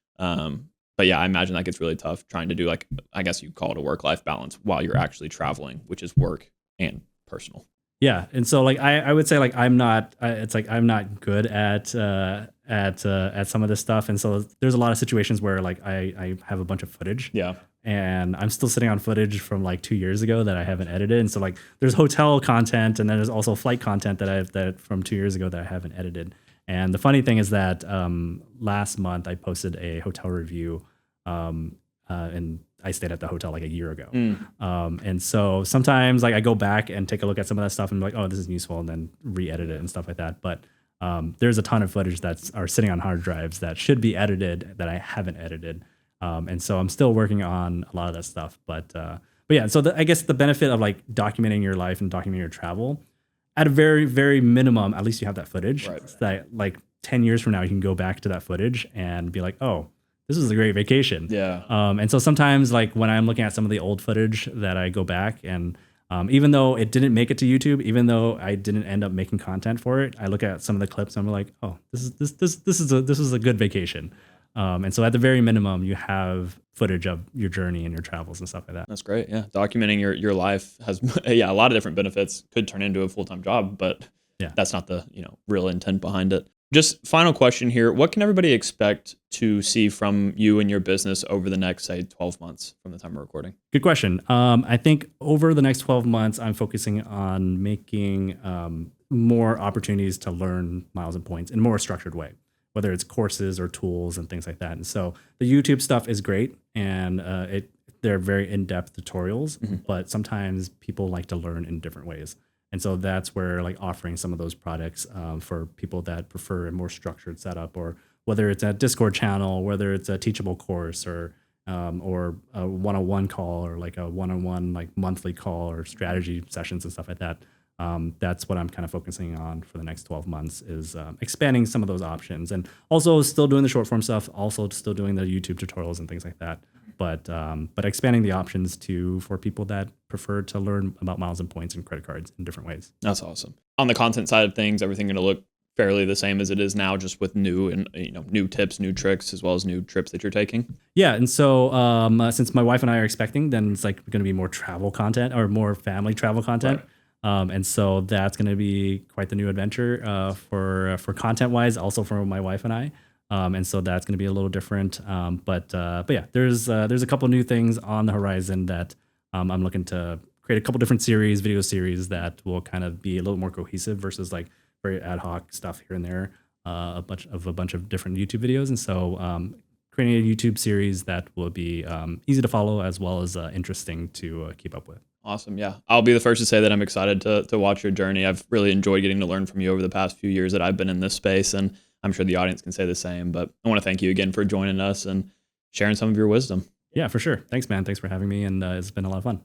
yeah, I imagine that gets really tough trying to do like, I guess you call it a work-life balance while you're actually traveling, which is work and personal. Yeah, and so like I would say like I'm not good at some of this stuff, and so there's a lot of situations where like I have a bunch of footage. Yeah. And I'm still sitting on footage from like 2 years ago that I haven't edited. And so like there's hotel content and then there's also flight content that from 2 years ago that I haven't edited. And the funny thing is that last month I posted a hotel review and I stayed at the hotel like a year ago. And so sometimes like I go back and take a look at some of that stuff and be like, oh, this is useful, and then re-edit it and stuff like that. But there's a ton of footage that are sitting on hard drives that should be edited that I haven't edited. And so I'm still working on a lot of that stuff. But yeah, so I guess the benefit of like documenting your life and documenting your travel, at a very, very minimum, at least you have that footage. Right. So that like 10 years from now, you can go back to that footage and be like, oh, this was a great vacation. Yeah. And so sometimes like when I'm looking at some of the old footage that I go back and even though it didn't make it to YouTube, even though I didn't end up making content for it, I look at some of the clips and I'm like, oh, this is a good vacation. And so at the very minimum, you have footage of your journey and your travels and stuff like that. That's great. Yeah. Documenting your life has a lot of different benefits. Could turn into a full-time job, but yeah, that's not the real intent behind it. Just final question here. What can everybody expect to see from you and your business over the next, say, 12 months from the time we're recording? Good question. I think over the next 12 months, I'm focusing on making more opportunities to learn miles and points in a more structured way, whether it's courses or tools and things like that. And so the YouTube stuff is great, and they're very in-depth tutorials, but sometimes people like to learn in different ways. And so that's where like offering some of those products for people that prefer a more structured setup, or whether it's a Discord channel, whether it's a teachable course or a one-on-one call, or like a one-on-one like monthly call or strategy sessions and stuff like that. That's what I'm kind of focusing on for the next 12 months is expanding some of those options, and also still doing the short form stuff, also still doing the YouTube tutorials and things like that. But expanding the options for people that prefer to learn about miles and points and credit cards in different ways. That's awesome. On the content side of things, everything going to look fairly the same as it is now, just with new and new tips, new tricks, as well as new trips that you're taking? Yeah, and so since my wife and I are expecting, then it's like going to be more travel content or more family travel content. Right. And so that's going to be quite the new adventure for content wise, also for my wife and I. And so that's going to be a little different. But yeah, there's a couple new things on the horizon that I'm looking to create a couple different video series that will kind of be a little more cohesive versus like very ad hoc stuff here and there. A bunch of different YouTube videos, and so creating a YouTube series that will be easy to follow as well as interesting to keep up with. Awesome. Yeah. I'll be the first to say that I'm excited to watch your journey. I've really enjoyed getting to learn from you over the past few years that I've been in this space, and I'm sure the audience can say the same. But I want to thank you again for joining us and sharing some of your wisdom. Yeah, for sure. Thanks, man. Thanks for having me, and it's been a lot of fun.